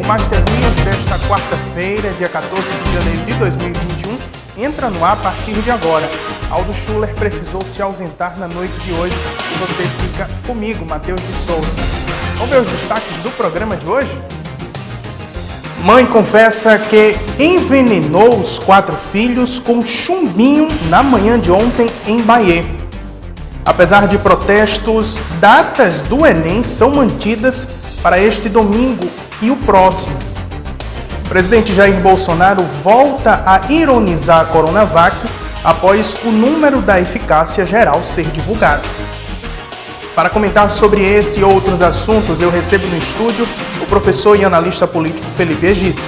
Master News desta quarta-feira, dia 14 de janeiro de 2021, entra no ar a partir de agora. Aldo Schuller precisou se ausentar na noite de hoje e você fica comigo, Matheus de Souza. Vamos ver os destaques do programa de hoje? Mãe confessa que envenenou os 4 filhos com chumbinho na manhã de ontem em Bahia. Apesar de protestos, datas do Enem são mantidas para este domingo e o próximo. O presidente Jair Bolsonaro volta a ironizar a Coronavac após o número da eficácia geral ser divulgado. Para comentar sobre esse e outros assuntos, eu recebo no estúdio o professor e analista político Felipe Egito.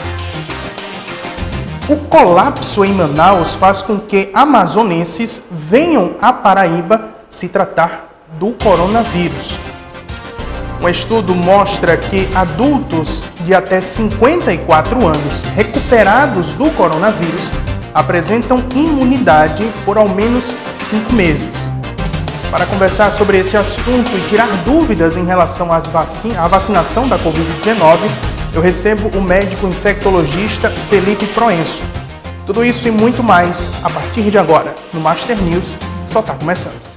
O colapso em Manaus faz com que amazonenses venham à Paraíba se tratar do coronavírus. Um estudo mostra que adultos de até 54 anos recuperados do coronavírus apresentam imunidade por ao menos 5 meses. Para conversar sobre esse assunto e tirar dúvidas em relação à vacinação da Covid-19, eu recebo o médico infectologista Felipe Proenço. Tudo isso e muito mais a partir de agora, no Master News, só está começando.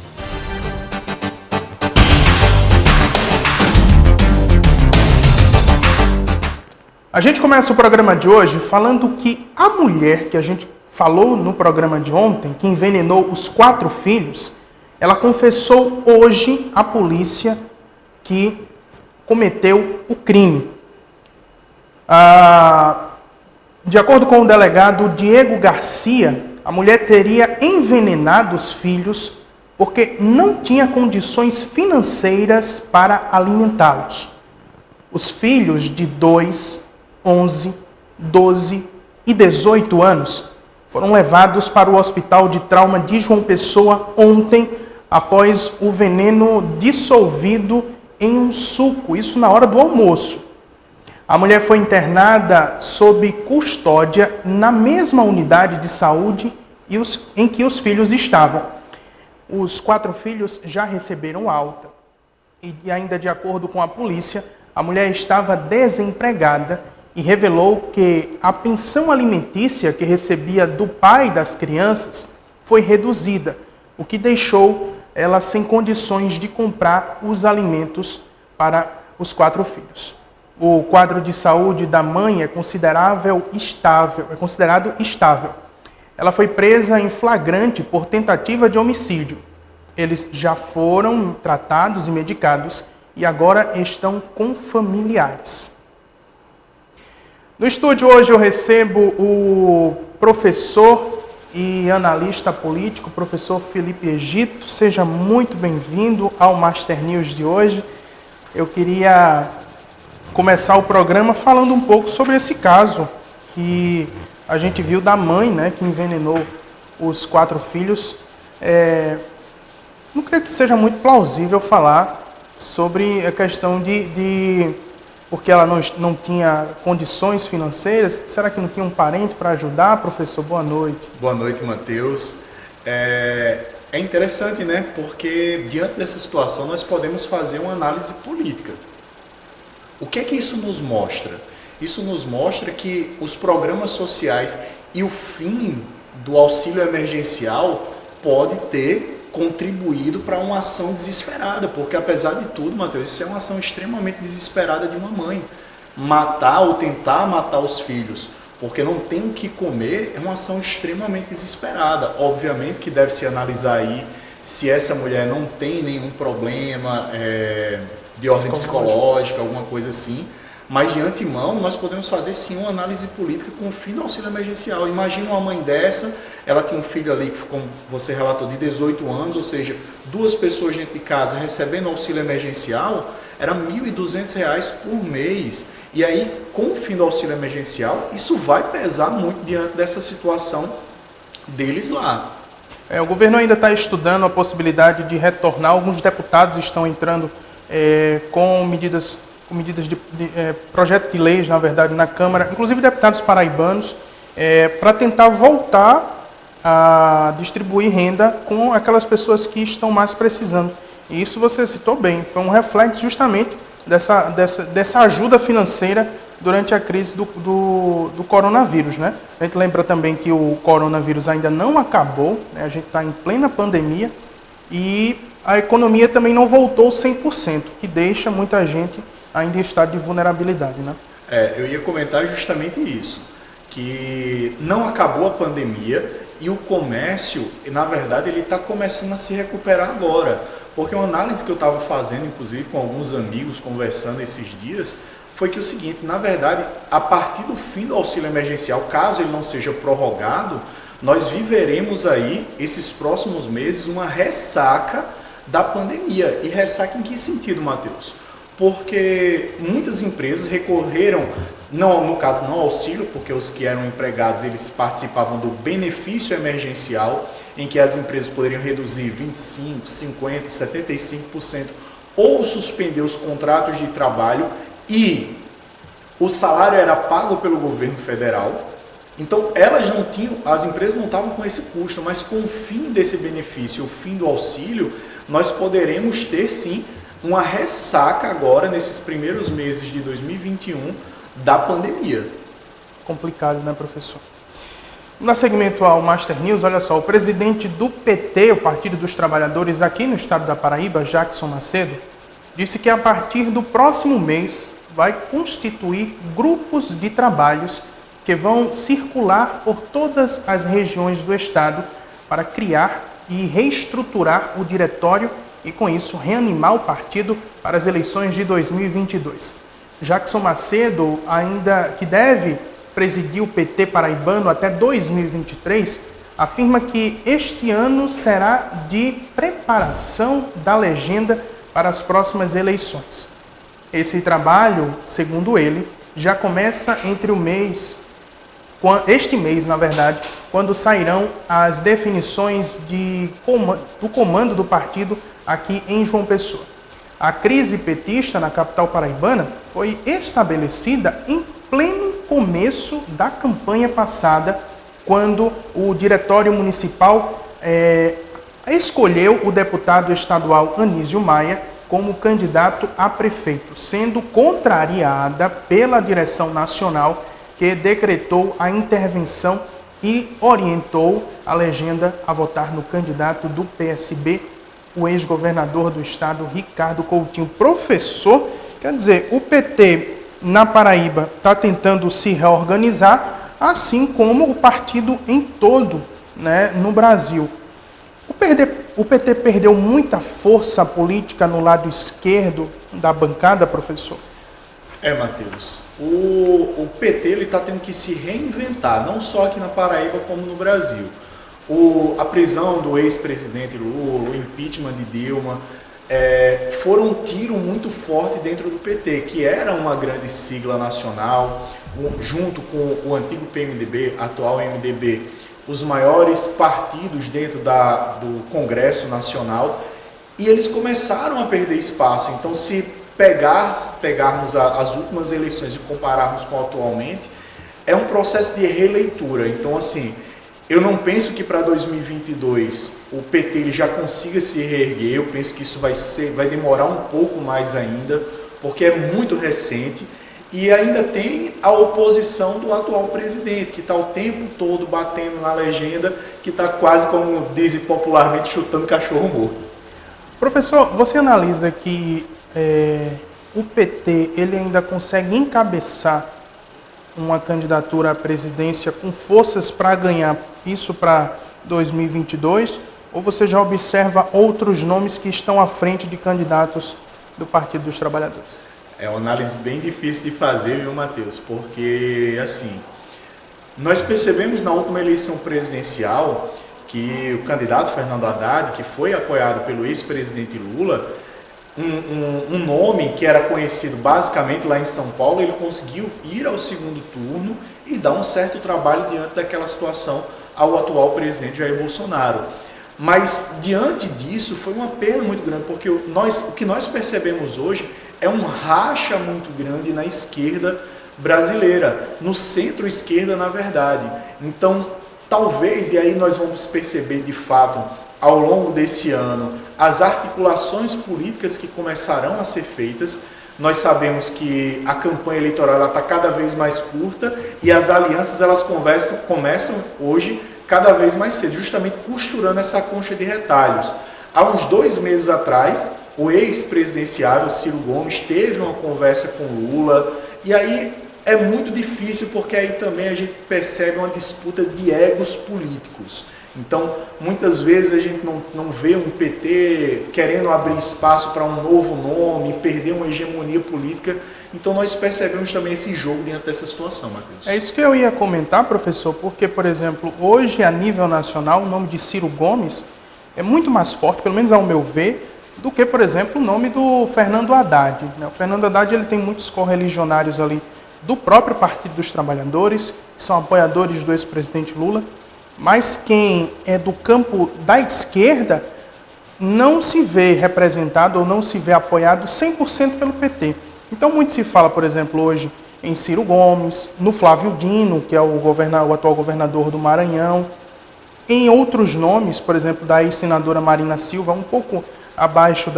A gente começa o programa de hoje falando que a mulher que a gente falou no programa de ontem, que envenenou os 4 filhos, ela confessou hoje à polícia que cometeu o crime. De acordo com o delegado Diego Garcia, a mulher teria envenenado os filhos porque não tinha condições financeiras para alimentá-los. Os filhos de 2, 11, 12 e 18 anos foram levados para o Hospital de Trauma de João Pessoa ontem, após o veneno dissolvido em um suco, isso na hora do almoço. A mulher foi internada sob custódia na mesma unidade de saúde em que os filhos estavam. Os 4 filhos já receberam alta. E ainda de acordo com a polícia, a mulher estava desempregada e revelou que a pensão alimentícia que recebia do pai das crianças foi reduzida, o que deixou ela sem condições de comprar os alimentos para os 4 filhos. O quadro de saúde da mãe é considerado estável. Ela foi presa em flagrante por tentativa de homicídio. Eles já foram tratados e medicados e agora estão com familiares. No estúdio hoje eu recebo o professor e analista político, professor Felipe Egito. Seja muito bem-vindo ao Master News de hoje. Eu queria começar o programa falando um pouco sobre esse caso que a gente viu da mãe, né, que envenenou os 4 filhos. Não creio que seja muito plausível falar sobre a questão porque ela não tinha condições financeiras. Será que não tinha um parente para ajudar? Professor, boa noite. Boa noite, Matheus. É interessante, né? Porque diante dessa situação nós podemos fazer uma análise política. O que é que isso nos mostra? Isso nos mostra que os programas sociais e o fim do auxílio emergencial pode ter contribuído para uma ação desesperada, porque apesar de tudo, Matheus, isso é uma ação extremamente desesperada de uma mãe. Matar ou tentar matar os filhos porque não tem o que comer é uma ação extremamente desesperada. Obviamente que deve se analisar aí se essa mulher não tem nenhum problema de ordem psicológica, alguma coisa assim, mas de antemão nós podemos fazer sim uma análise política com o fim do auxílio emergencial. Imagina uma mãe dessa, ela tinha um filho ali, como você relatou, de 18 anos, ou seja, 2 pessoas dentro de casa recebendo auxílio emergencial, era R$ 1.200 por mês. E aí, com o fim do auxílio emergencial, isso vai pesar muito diante dessa situação deles lá. O governo ainda está estudando a possibilidade de retornar. Alguns deputados estão entrando com medidas de projeto de leis, na verdade, na Câmara, inclusive deputados paraibanos, para tentar voltar a distribuir renda com aquelas pessoas que estão mais precisando. E isso você citou bem, foi um reflexo justamente dessa ajuda financeira durante a crise do coronavírus, né? A gente lembra também que o coronavírus ainda não acabou, né? A gente está em plena pandemia e a economia também não voltou 100%, que deixa muita gente ainda em estado de vulnerabilidade, né? Eu ia comentar justamente isso, que não acabou a pandemia e o comércio, na verdade, ele está começando a se recuperar agora. Porque uma análise que eu estava fazendo, inclusive com alguns amigos, conversando esses dias, foi que o seguinte, na verdade, a partir do fim do auxílio emergencial, caso ele não seja prorrogado, nós viveremos aí, esses próximos meses, uma ressaca da pandemia. E ressaca em que sentido, Matheus? Porque muitas empresas recorreram, não, no caso não ao auxílio, porque os que eram empregados eles participavam do benefício emergencial, em que as empresas poderiam reduzir 25%, 50%, 75% ou suspender os contratos de trabalho e o salário era pago pelo governo federal. Então elas não tinham, as empresas não estavam com esse custo, mas com o fim desse benefício, o fim do auxílio, nós poderemos ter sim uma ressaca agora, nesses primeiros meses de 2021, da pandemia. Complicado, né, professor? No segmento ao Master News, olha só, o presidente do PT, o Partido dos Trabalhadores, aqui no estado da Paraíba, Jackson Macedo, disse que a partir do próximo mês vai constituir grupos de trabalhos que vão circular por todas as regiões do estado para criar e reestruturar o diretório e, com isso, reanimar o partido para as eleições de 2022. Jackson Macedo, ainda que deve presidir o PT paraibano até 2023, afirma que este ano será de preparação da legenda para as próximas eleições. Esse trabalho, segundo ele, já começa este mês, na verdade, quando sairão as definições do comando do partido aqui em João Pessoa. A crise petista na capital paraibana foi estabelecida em pleno começo da campanha passada, quando o Diretório Municipal escolheu o deputado estadual Anísio Maia como candidato a prefeito, sendo contrariada pela direção nacional, que decretou a intervenção e orientou a legenda a votar no candidato do PSB, o ex-governador do estado, Ricardo Coutinho. Professor, quer dizer, o PT na Paraíba está tentando se reorganizar, assim como o partido em todo, né, no Brasil. O PT perdeu muita força política no lado esquerdo da bancada, professor? Matheus, o PT está tendo que se reinventar, não só aqui na Paraíba, como no Brasil. A prisão do ex-presidente Lula, o impeachment de Dilma, foram um tiro muito forte dentro do PT, que era uma grande sigla nacional, junto com o antigo PMDB, atual MDB, os maiores partidos dentro do Congresso Nacional, e eles começaram a perder espaço. Então, se pegarmos as últimas eleições e compararmos com atualmente, é um processo de releitura. Então, assim, eu não penso que para 2022 o PT ele já consiga se reerguer. Eu penso que isso vai demorar um pouco mais ainda, porque é muito recente. E ainda tem a oposição do atual presidente, que está o tempo todo batendo na legenda, que está quase, como dizem popularmente, chutando cachorro morto. Professor, você analisa que o PT ele ainda consegue encabeçar uma candidatura à presidência com forças para ganhar isso para 2022? Ou você já observa outros nomes que estão à frente de candidatos do Partido dos Trabalhadores? É uma análise bem difícil de fazer, viu, Matheus? Porque, assim, nós percebemos na última eleição presidencial que o candidato Fernando Haddad, que foi apoiado pelo ex-presidente Lula, um nome que era conhecido basicamente lá em São Paulo, ele conseguiu ir ao segundo turno e dar um certo trabalho diante daquela situação ao atual presidente Jair Bolsonaro. Mas, diante disso, foi uma perda muito grande, porque o que nós percebemos hoje é um racha muito grande na esquerda brasileira, no centro-esquerda, na verdade. Então, talvez, e aí nós vamos perceber de fato, ao longo desse ano, as articulações políticas que começarão a ser feitas, Nós sabemos que a campanha eleitoral está cada vez mais curta e as alianças elas começam hoje cada vez mais cedo, justamente costurando essa concha de retalhos. Há uns 2 meses atrás, o ex-presidenciável Ciro Gomes teve uma conversa com Lula, e aí é muito difícil porque aí também a gente percebe uma disputa de egos políticos. Então, muitas vezes a gente não vê um PT querendo abrir espaço para um novo nome, perder uma hegemonia política. Então, nós percebemos também esse jogo diante dessa situação, Matheus. É isso que eu ia comentar, professor, porque, por exemplo, hoje, a nível nacional, o nome de Ciro Gomes é muito mais forte, pelo menos ao meu ver, do que, por exemplo, o nome do Fernando Haddad. O Fernando Haddad ele tem muitos correligionários ali do próprio Partido dos Trabalhadores, que são apoiadores do ex-presidente Lula, mas quem é do campo da esquerda não se vê representado ou não se vê apoiado 100% pelo PT. Então, muito se fala, por exemplo, hoje em Ciro Gomes, no Flávio Dino, que é o atual governador do Maranhão, em outros nomes, por exemplo, da ex-senadora Marina Silva, um pouco abaixo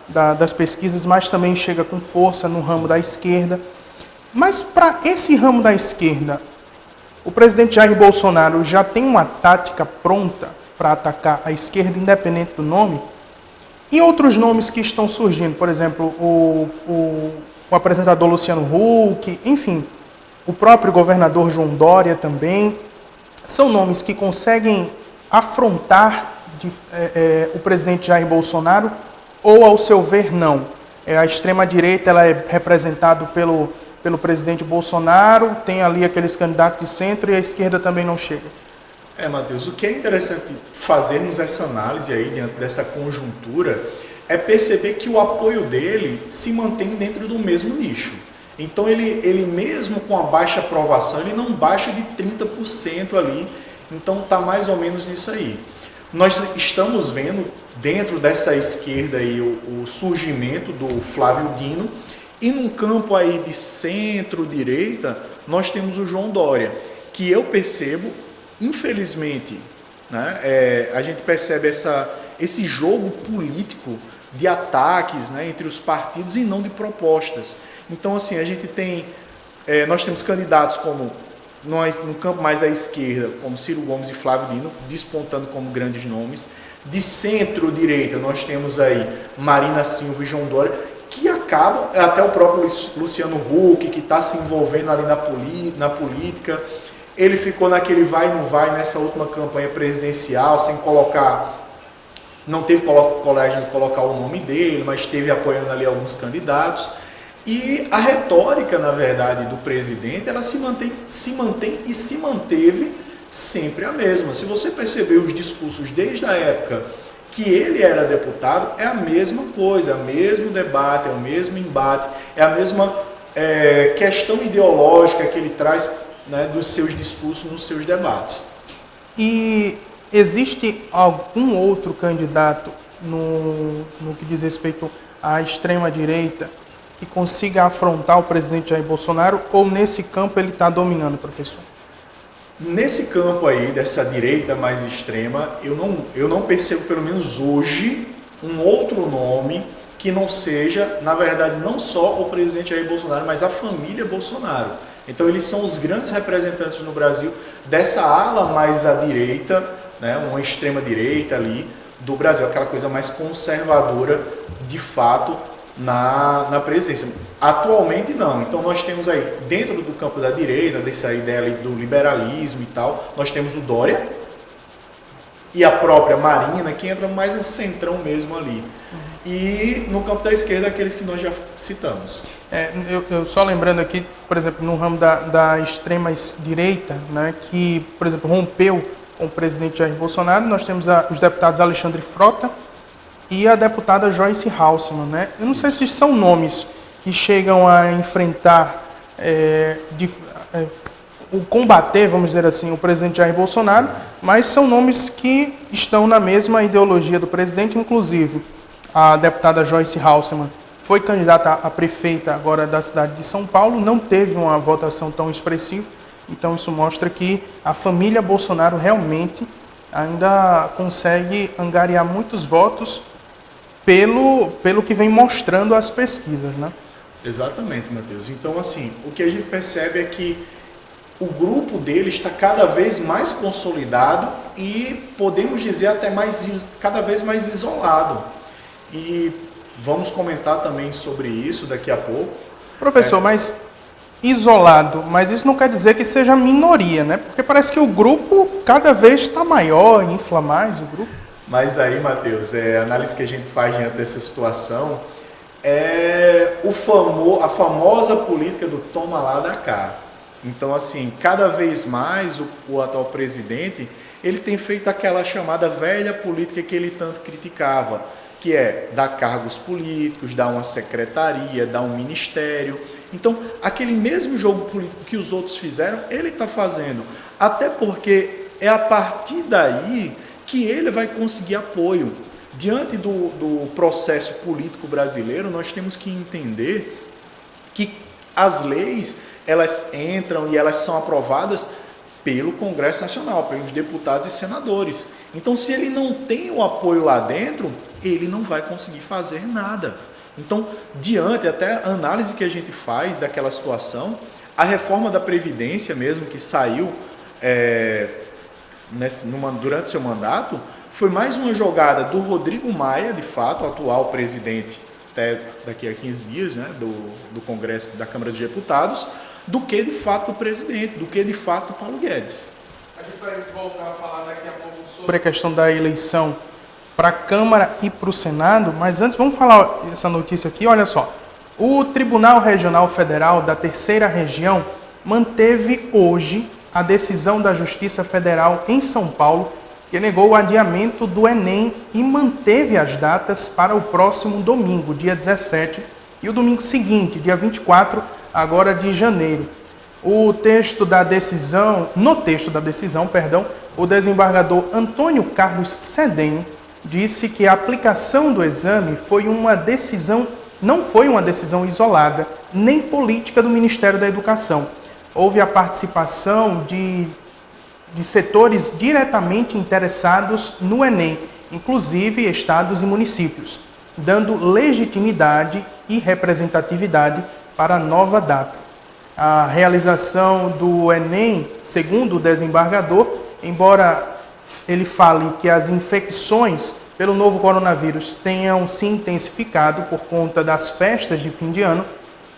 das pesquisas, mas também chega com força no ramo da esquerda. Mas para esse ramo da esquerda, o presidente Jair Bolsonaro já tem uma tática pronta para atacar a esquerda, independente do nome? E outros nomes que estão surgindo, por exemplo, o apresentador Luciano Huck, enfim, o próprio governador João Dória também, são nomes que conseguem afrontar o presidente Jair Bolsonaro, ou, ao seu ver, não? A extrema-direita ela é representada pelo presidente Bolsonaro, tem ali aqueles candidatos de centro e a esquerda também não chega. Matheus, o que é interessante fazermos essa análise aí diante dessa conjuntura é perceber que o apoio dele se mantém dentro do mesmo nicho. Então ele mesmo com a baixa aprovação, ele não baixa de 30% ali, então está mais ou menos nisso aí. Nós estamos vendo dentro dessa esquerda aí o surgimento do Flávio Dino, e num campo aí de centro-direita, nós temos o João Dória, que eu percebo, infelizmente, né, a gente percebe esse jogo político de ataques, né, entre os partidos e não de propostas. Então, assim, nós temos candidatos como, no campo mais à esquerda, como Ciro Gomes e Flávio Dino, despontando como grandes nomes. De centro-direita, nós temos aí Marina Silva e João Dória, que acabam, até o próprio Luciano Huck, que está se envolvendo ali na política. Ele ficou naquele vai e não vai nessa última campanha presidencial, não teve coragem de colocar o nome dele, mas esteve apoiando ali alguns candidatos. E a retórica, na verdade, do presidente, ela se mantém e se manteve sempre a mesma. Se você perceber os discursos desde a época que ele era deputado, é a mesma coisa, é o mesmo debate, é o mesmo embate, é a mesma questão ideológica que ele traz, né, dos seus discursos nos seus debates. E existe algum outro candidato no que diz respeito à extrema-direita que consiga afrontar o presidente Jair Bolsonaro, ou nesse campo ele está dominando, professor? Nesse campo aí, dessa direita mais extrema, eu não percebo, pelo menos hoje, um outro nome que não seja, na verdade, não só o presidente Jair Bolsonaro, mas a família Bolsonaro. Então, eles são os grandes representantes no Brasil dessa ala mais à direita, né, uma extrema-direita ali do Brasil, aquela coisa mais conservadora, de fato, na presidência. Atualmente não. Então nós temos aí, dentro do campo da direita, dessa ideia ali do liberalismo e tal, nós temos o Dória e a própria Marina, que entra mais no centrão mesmo ali. E no campo da esquerda, aqueles que nós já citamos. Eu só lembrando aqui, por exemplo, no ramo da extrema direita, né, que, por exemplo, rompeu com o presidente Jair Bolsonaro, nós temos os deputados Alexandre Frota e a deputada Joyce Hasselmann, né? Eu não sei se são nomes que chegam a enfrentar, combater, vamos dizer assim, o presidente Jair Bolsonaro, mas são nomes que estão na mesma ideologia do presidente, inclusive a deputada Joyce Hasselmann foi candidata a prefeita agora da cidade de São Paulo, não teve uma votação tão expressiva, então isso mostra que a família Bolsonaro realmente ainda consegue angariar muitos votos pelo que vem mostrando as pesquisas, né? Exatamente, Matheus. Então, assim, o que a gente percebe é que o grupo dele está cada vez mais consolidado e, podemos dizer, até cada vez mais isolado. E vamos comentar também sobre isso daqui a pouco. Professor, mas isolado, mas isso não quer dizer que seja minoria, né? Porque parece que o grupo cada vez está maior, infla mais o grupo. Mas aí, Matheus, a análise que a gente faz diante dessa situação é a famosa política do toma lá da cá. Então, assim, cada vez mais o atual presidente, ele tem feito aquela chamada velha política que ele tanto criticava, que é dar cargos políticos, dar uma secretaria, dar um ministério. Então, aquele mesmo jogo político que os outros fizeram, ele está fazendo. Até porque é a partir daí que ele vai conseguir apoio. Diante do processo político brasileiro, nós temos que entender que as leis, elas entram e elas são aprovadas pelo Congresso Nacional, pelos deputados e senadores. Então, se ele não tem o apoio lá dentro, ele não vai conseguir fazer nada. Então, diante até a análise que a gente faz daquela situação, a reforma da Previdência mesmo, que saiu durante seu mandato, foi mais uma jogada do Rodrigo Maia, de fato, atual presidente, até daqui a 15 dias, né, do Congresso, da Câmara dos Deputados, do que de fato do presidente, do que de fato do Paulo Guedes. A gente vai voltar a falar daqui a pouco sobre a questão da eleição para a Câmara e para o Senado, mas antes vamos falar essa notícia aqui, olha só. O Tribunal Regional Federal da Terceira Região manteve hoje a decisão da Justiça Federal em São Paulo, que negou o adiamento do Enem e manteve as datas para o próximo domingo, dia 17, e o domingo seguinte, dia 24, agora de janeiro. No texto da decisão, o desembargador Antônio Carlos Cedenho disse que a aplicação do exame não foi uma decisão isolada, nem política do Ministério da Educação. Houve a participação de setores diretamente interessados no Enem, inclusive estados e municípios, dando legitimidade e representatividade para a nova data. A realização do Enem, segundo o desembargador, embora ele fale que as infecções pelo novo coronavírus tenham se intensificado por conta das festas de fim de ano,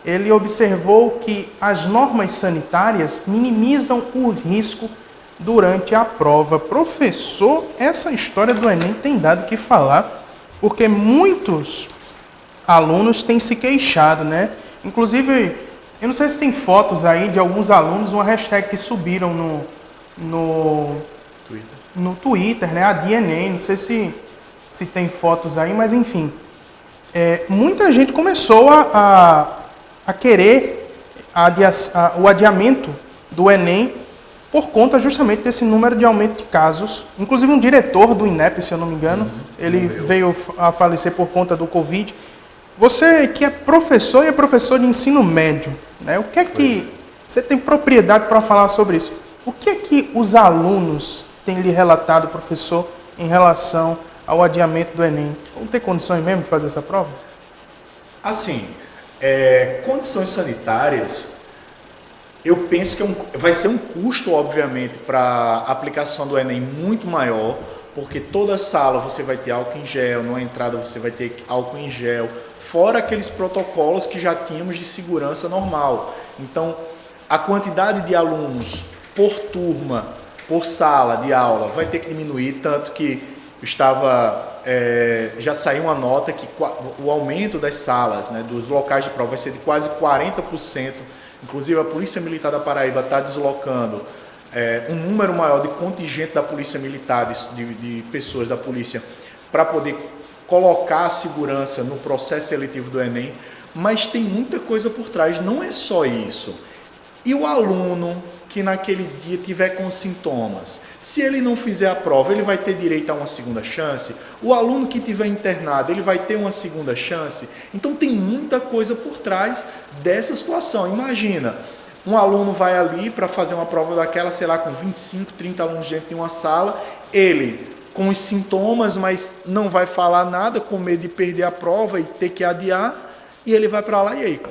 ele observou que as normas sanitárias minimizam o risco durante a prova. Professor, essa história do Enem tem dado o que falar, porque muitos alunos têm se queixado, né? Inclusive, eu não sei se tem fotos aí de alguns alunos, uma hashtag que subiram no Twitter, né? A de Enem, não sei se tem fotos aí, mas enfim. Muita gente começou a querer o adiamento do Enem por conta justamente desse número de aumento de casos. Inclusive um diretor do INEP, se eu não me engano, ele veio a falecer por conta do Covid. Você que é professor e é professor de ensino médio, né? O que é que você tem propriedade para falar sobre isso? O que é que os alunos têm lhe relatado, professor, em relação ao adiamento do Enem? Vão ter condições mesmo de fazer essa prova? Assim, condições sanitárias, eu penso que vai ser um custo, obviamente, para a aplicação do Enem muito maior, porque toda sala você vai ter álcool em gel, numa entrada você vai ter álcool em gel, fora aqueles protocolos que já tínhamos de segurança normal. Então, a quantidade de alunos por turma, por sala de aula, vai ter que diminuir, tanto que já saiu uma nota que o aumento das salas, né, dos locais de prova, vai ser de quase 40%. Inclusive, a Polícia Militar da Paraíba está deslocando um número maior de contingente da Polícia Militar, de pessoas da polícia, para poder colocar a segurança no processo seletivo do Enem, mas tem muita coisa por trás, não é só isso. E o aluno que naquele dia tiver com sintomas, se ele não fizer a prova, ele vai ter direito a uma segunda chance? O aluno que tiver internado, ele vai ter uma segunda chance? Então tem muita coisa por trás dessa situação. Imagina, um aluno vai ali para fazer uma prova daquela, sei lá, com 25, 30 alunos dentro de uma sala, ele com os sintomas, mas não vai falar nada, com medo de perder a prova e ter que adiar. E ele vai para lá e aí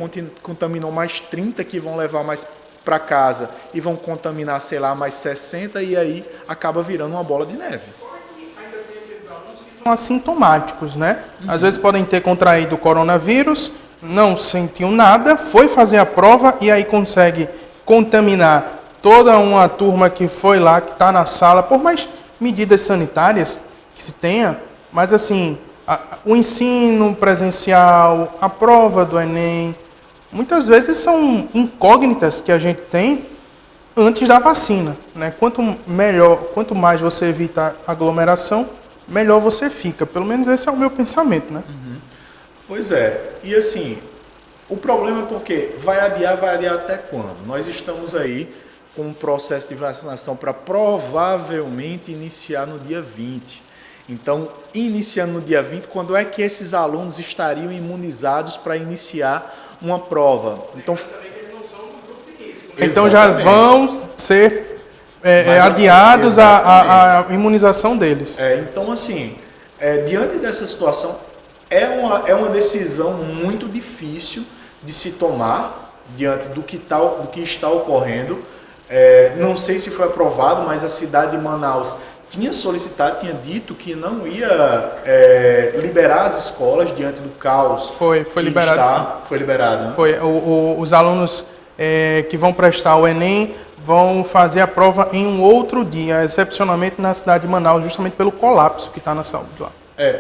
contaminou mais 30 que vão levar mais para casa e vão contaminar, sei lá, mais 60 e aí acaba virando uma bola de neve. São assintomáticos, né? Às vezes podem ter contraído o coronavírus, não sentiu nada, foi fazer a prova e aí consegue contaminar toda uma turma que foi lá, que está na sala, por mais medidas sanitárias que se tenha, mas assim, o ensino presencial, a prova do Enem, muitas vezes são incógnitas que a gente tem antes da vacina, né? Quanto mais você evita aglomeração, melhor você fica. Pelo menos esse é o meu pensamento, né? Pois é. E assim, o problema é porque vai adiar até quando? Nós estamos aí com um processo de vacinação para provavelmente iniciar no dia 20. Então, iniciando no dia 20, quando é que esses alunos estariam imunizados para iniciar uma prova? Então já vão ser adiados a imunização deles. Então, assim, diante dessa situação, é uma decisão muito difícil de se tomar diante do que está ocorrendo. Não sei se foi aprovado, mas a cidade de Manaus tinha solicitado, tinha dito que não ia liberar as escolas diante do caos. Foi liberado. Foi liberado, né? Foi. Os alunos que vão prestar o Enem vão fazer a prova em um outro dia, excepcionalmente na cidade de Manaus, justamente pelo colapso que está na saúde lá.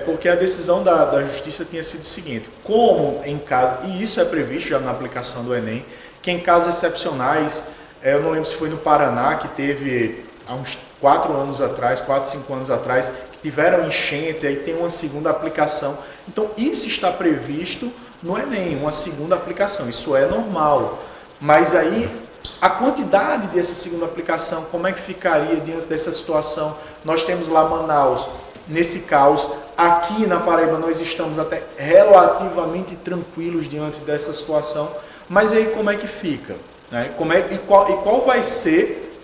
Porque a decisão da Justiça tinha sido o seguinte, como em caso, e isso é previsto já na aplicação do Enem, que em casos excepcionais, eu não lembro se foi no Paraná, que teve há uns 4, 5 anos atrás, que tiveram enchentes, aí tem uma segunda aplicação. Então isso está previsto no Enem, uma segunda aplicação, isso é normal. Mas aí a quantidade dessa segunda aplicação, como é que ficaria diante dessa situação? Nós temos lá Manaus, nesse caos. Aqui na Paraíba nós estamos até relativamente tranquilos diante dessa situação. Mas aí como é que fica? Né?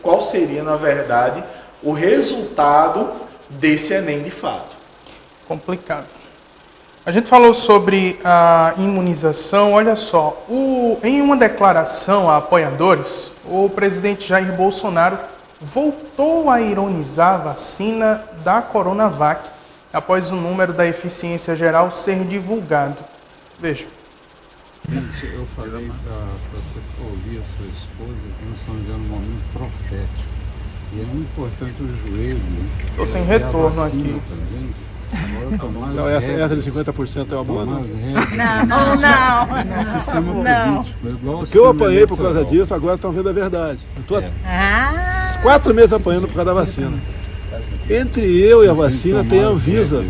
Qual seria, na verdade, o resultado desse Enem de fato? Complicado. A gente falou sobre a imunização. Olha só, em uma declaração a apoiadores, o presidente Jair Bolsonaro voltou a ironizar a vacina da Coronavac após o número da eficiência geral ser divulgado. Veja. Eu falei para você ouvir a sua esposa que nós estamos vivendo um momento profético. E é muito importante o joelho. Estou sem retorno aqui. Não, essa de 50% é uma boa, não? Não. Sistema político. O que eu apanhei por causa disso, agora estão vendo a verdade. Eu estou 4 meses apanhando por causa da vacina. Entre eu e a vacina tem a Anvisa.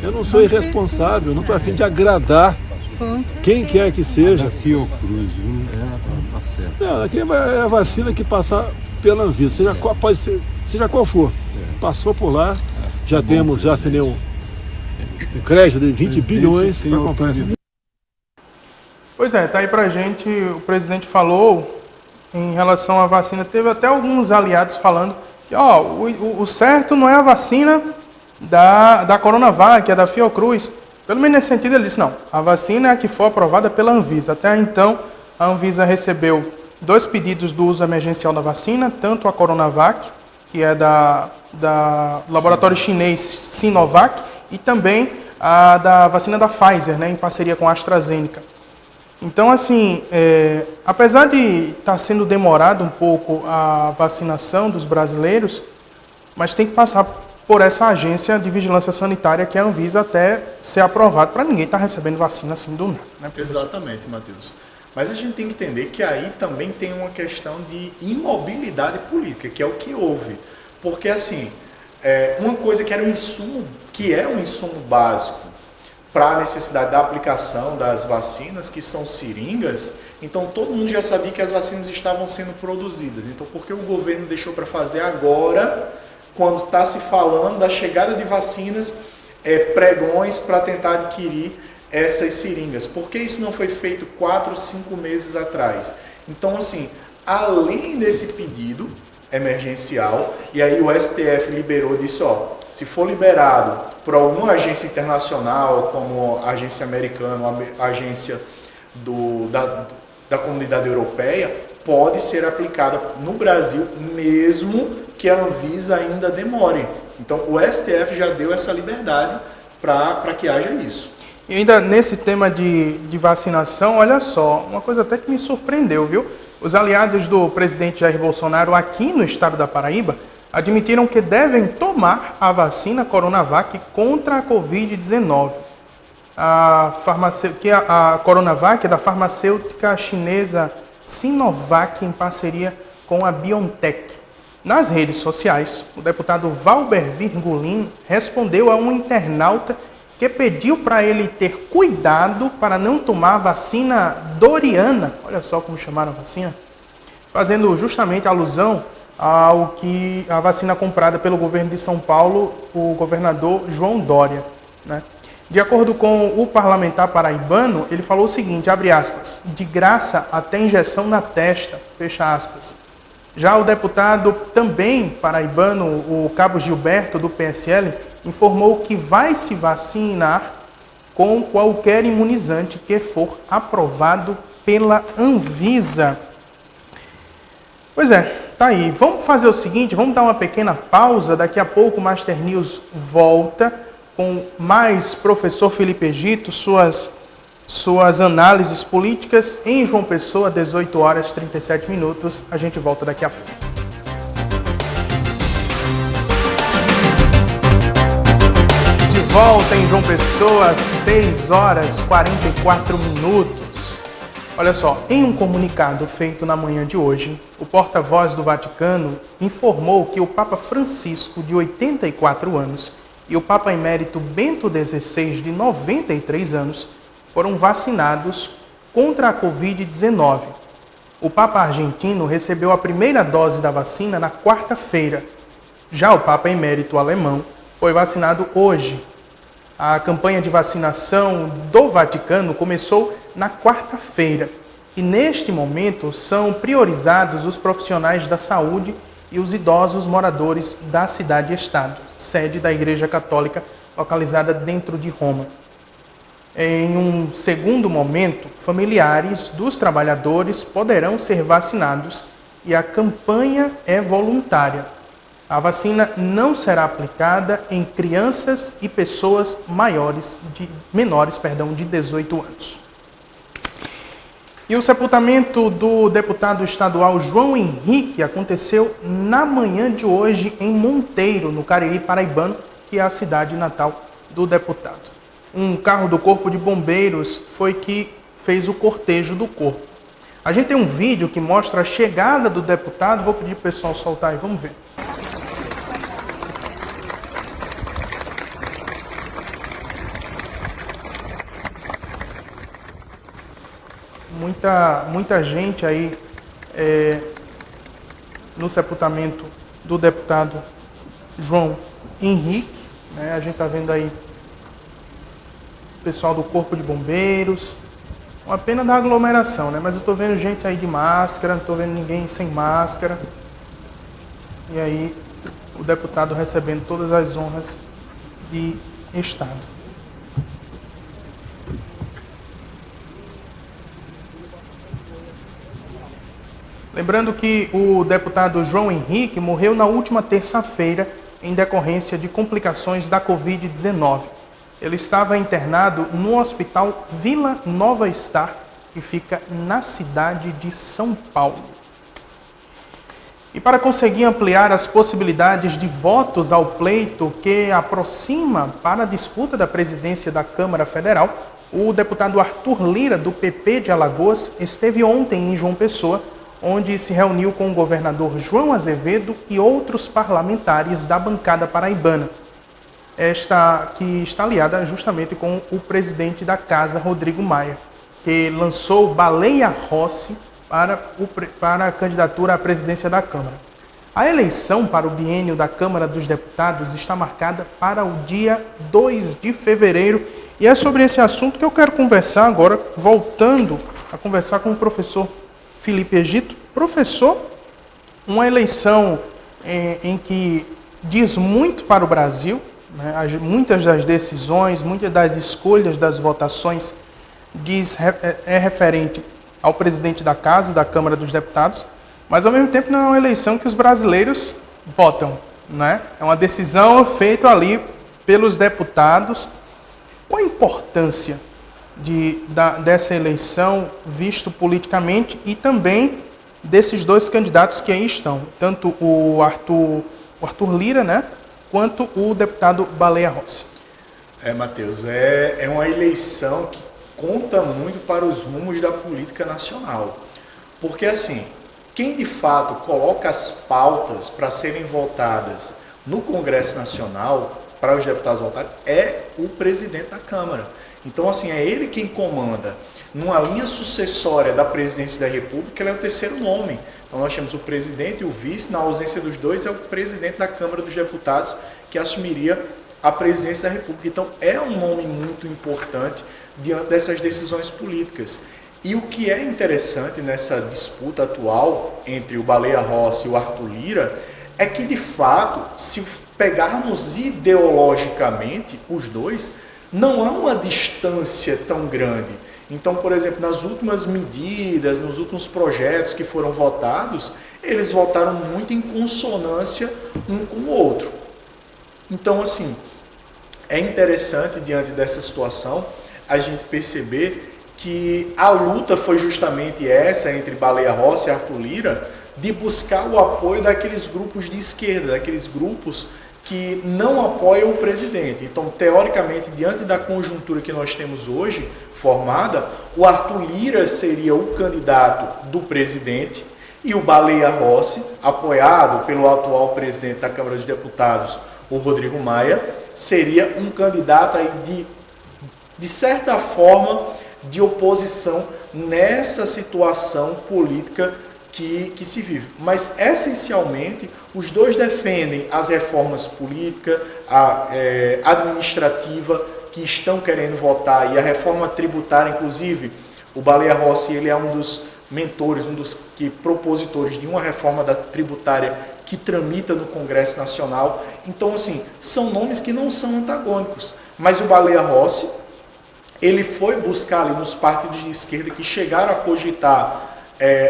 Eu não sou irresponsável, não estou a fim de agradar quem quer que seja. Fiocruz, tá certo. Não, aqui é a vacina que passar pela Anvisa, seja qual for. Passou por lá, já assinei um crédito de 20 bilhões para comprar. Pois é, tá aí pra gente, o presidente falou em relação à vacina, teve até alguns aliados falando que o certo não é a vacina da Coronavac, é da Fiocruz. Pelo menos nesse sentido ele disse, não, a vacina é a que for aprovada pela Anvisa. Até então, a Anvisa recebeu 2 pedidos do uso emergencial da vacina, tanto a Coronavac, que é da laboratório chinês Sinovac, e também a da vacina da Pfizer, né, em parceria com a AstraZeneca. Então, assim, apesar de estar sendo demorado um pouco a vacinação dos brasileiros, mas tem que passar por essa agência de vigilância sanitária que é a Anvisa até ser aprovado, para ninguém estar recebendo vacina assim do nada. Né, Exatamente, Matheus. Mas a gente tem que entender que aí também tem uma questão de imobilidade política, que é o que houve. Porque, assim, uma coisa que era um insumo básico para a necessidade da aplicação das vacinas, que são seringas, então todo mundo já sabia que as vacinas estavam sendo produzidas. Então, por que o governo deixou para fazer agora, quando está se falando da chegada de vacinas, pregões para tentar adquirir essas seringas? Por que isso não foi feito 4, 5 meses atrás? Então, assim, além desse pedido emergencial, e aí o STF liberou, disse, se for liberado por alguma agência internacional, como a agência americana, a agência da comunidade europeia pode ser aplicada no Brasil, mesmo que a Anvisa ainda demore. Então, o STF já deu essa liberdade para que haja isso. E ainda nesse tema de vacinação, olha só, uma coisa até que me surpreendeu, viu? Os aliados do presidente Jair Bolsonaro aqui no estado da Paraíba admitiram que devem tomar a vacina Coronavac contra a Covid-19. A Coronavac é da farmacêutica chinesa Sinovac em parceria com a BioNTech. Nas redes sociais, o deputado Valber Virgulin respondeu a um internauta que pediu para ele ter cuidado para não tomar a vacina Doriana, olha só como chamaram a vacina, fazendo justamente alusão ao que a vacina comprada pelo governo de São Paulo, o governador João Dória, né? De acordo com o parlamentar paraibano, ele falou o seguinte, abre aspas, de graça até injeção na testa, fecha aspas. Já o deputado também paraibano, o Cabo Gilberto, do PSL, informou que vai se vacinar com qualquer imunizante que for aprovado pela Anvisa. Pois é, tá aí. Vamos fazer o seguinte, vamos dar uma pequena pausa, daqui a pouco o Master News volta com mais professor Felipe Egito, suas análises políticas em João Pessoa, 18 horas e 37 minutos. A gente volta daqui a pouco. De volta em João Pessoa, 6 horas e 44 minutos. Olha só, em um comunicado feito na manhã de hoje, o porta-voz do Vaticano informou que o Papa Francisco, de 84 anos, e o Papa Emérito Bento XVI, de 93 anos, foram vacinados contra a Covid-19. O Papa argentino recebeu a primeira dose da vacina na quarta-feira. Já o Papa Emérito alemão foi vacinado hoje. A campanha de vacinação do Vaticano começou na quarta-feira. E neste momento são priorizados os profissionais da saúde e os idosos moradores da cidade-estado, sede da Igreja Católica localizada dentro de Roma. Em um segundo momento, familiares dos trabalhadores poderão ser vacinados e a campanha é voluntária. A vacina não será aplicada em crianças e pessoas menores de 18 anos. E o sepultamento do deputado estadual João Henrique aconteceu na manhã de hoje em Monteiro, no Cariri paraibano, que é a cidade natal do deputado. Um carro do Corpo de Bombeiros foi que fez o cortejo do corpo. A gente tem um vídeo que mostra a chegada do deputado. Vou pedir para o pessoal soltar aí, vamos ver. Muita gente aí no sepultamento do deputado João Henrique, né? A gente está vendo aí o pessoal do Corpo de Bombeiros, uma pena da aglomeração, né? Mas eu estou vendo gente aí de máscara, não estou vendo ninguém sem máscara. E aí o deputado recebendo todas as honras de Estado. Lembrando que o deputado João Henrique morreu na última terça-feira em decorrência de complicações da Covid-19. Ele estava internado no Hospital Vila Nova Star, que fica na cidade de São Paulo. E para conseguir ampliar as possibilidades de votos ao pleito que aproxima para a disputa da presidência da Câmara Federal, o deputado Arthur Lira, do PP de Alagoas, esteve ontem em João Pessoa, onde se reuniu com o governador João Azevedo e outros parlamentares da bancada paraibana, que está aliada justamente com o presidente da Casa, Rodrigo Maia, que lançou Baleia Rossi para a candidatura à presidência da Câmara. A eleição para o biênio da Câmara dos Deputados está marcada para o dia 2 de fevereiro, e é sobre esse assunto que eu quero conversar agora, voltando a conversar com o professor Felipe Egito. Professor, uma eleição em que diz muito para o Brasil, né? Muitas das decisões, muitas das escolhas das votações é referente ao presidente da Casa, da Câmara dos Deputados, mas ao mesmo tempo não é uma eleição que os brasileiros votam, né? É uma decisão feita ali pelos deputados. Qual a importância dessa eleição, visto politicamente, e também desses dois candidatos que aí estão, tanto o Arthur Lira, né, quanto o deputado Baleia Rossi? Matheus, é uma eleição que conta muito para os rumos da política nacional. Porque, assim, quem de fato coloca as pautas para serem votadas no Congresso Nacional, para os deputados votarem, é o presidente da Câmara. Então, assim, é ele quem comanda. Numa linha sucessória da presidência da República, ele é o terceiro nome. Então, nós temos o presidente e o vice. Na ausência dos dois, é o presidente da Câmara dos Deputados que assumiria a presidência da República. Então, é um nome muito importante diante dessas decisões políticas. E o que é interessante nessa disputa atual entre o Baleia Rossi e o Arthur Lira é que, de fato, se pegarmos ideologicamente os dois, não há uma distância tão grande. Então, por exemplo, nas últimas medidas, nos últimos projetos que foram votados, eles votaram muito em consonância um com o outro. Então, assim, é interessante, diante dessa situação, a gente perceber que a luta foi justamente essa entre Baleia Rossi e Arthur Lira, de buscar o apoio daqueles grupos de esquerda, daqueles grupos que não apoiam o presidente. Então, teoricamente, diante da conjuntura que nós temos hoje formada, o Arthur Lira seria o candidato do presidente e o Baleia Rossi, apoiado pelo atual presidente da Câmara dos Deputados, o Rodrigo Maia, seria um candidato aí de certa forma de oposição nessa situação política que se vive. Mas, essencialmente, os dois defendem as reformas políticas, administrativa, que estão querendo votar, e a reforma tributária, inclusive, o Baleia Rossi, ele é um dos mentores, um dos propositores de uma reforma tributária que tramita no Congresso Nacional. Então, assim, são nomes que não são antagônicos. Mas o Baleia Rossi, ele foi buscar ali nos partidos de esquerda que chegaram a cogitar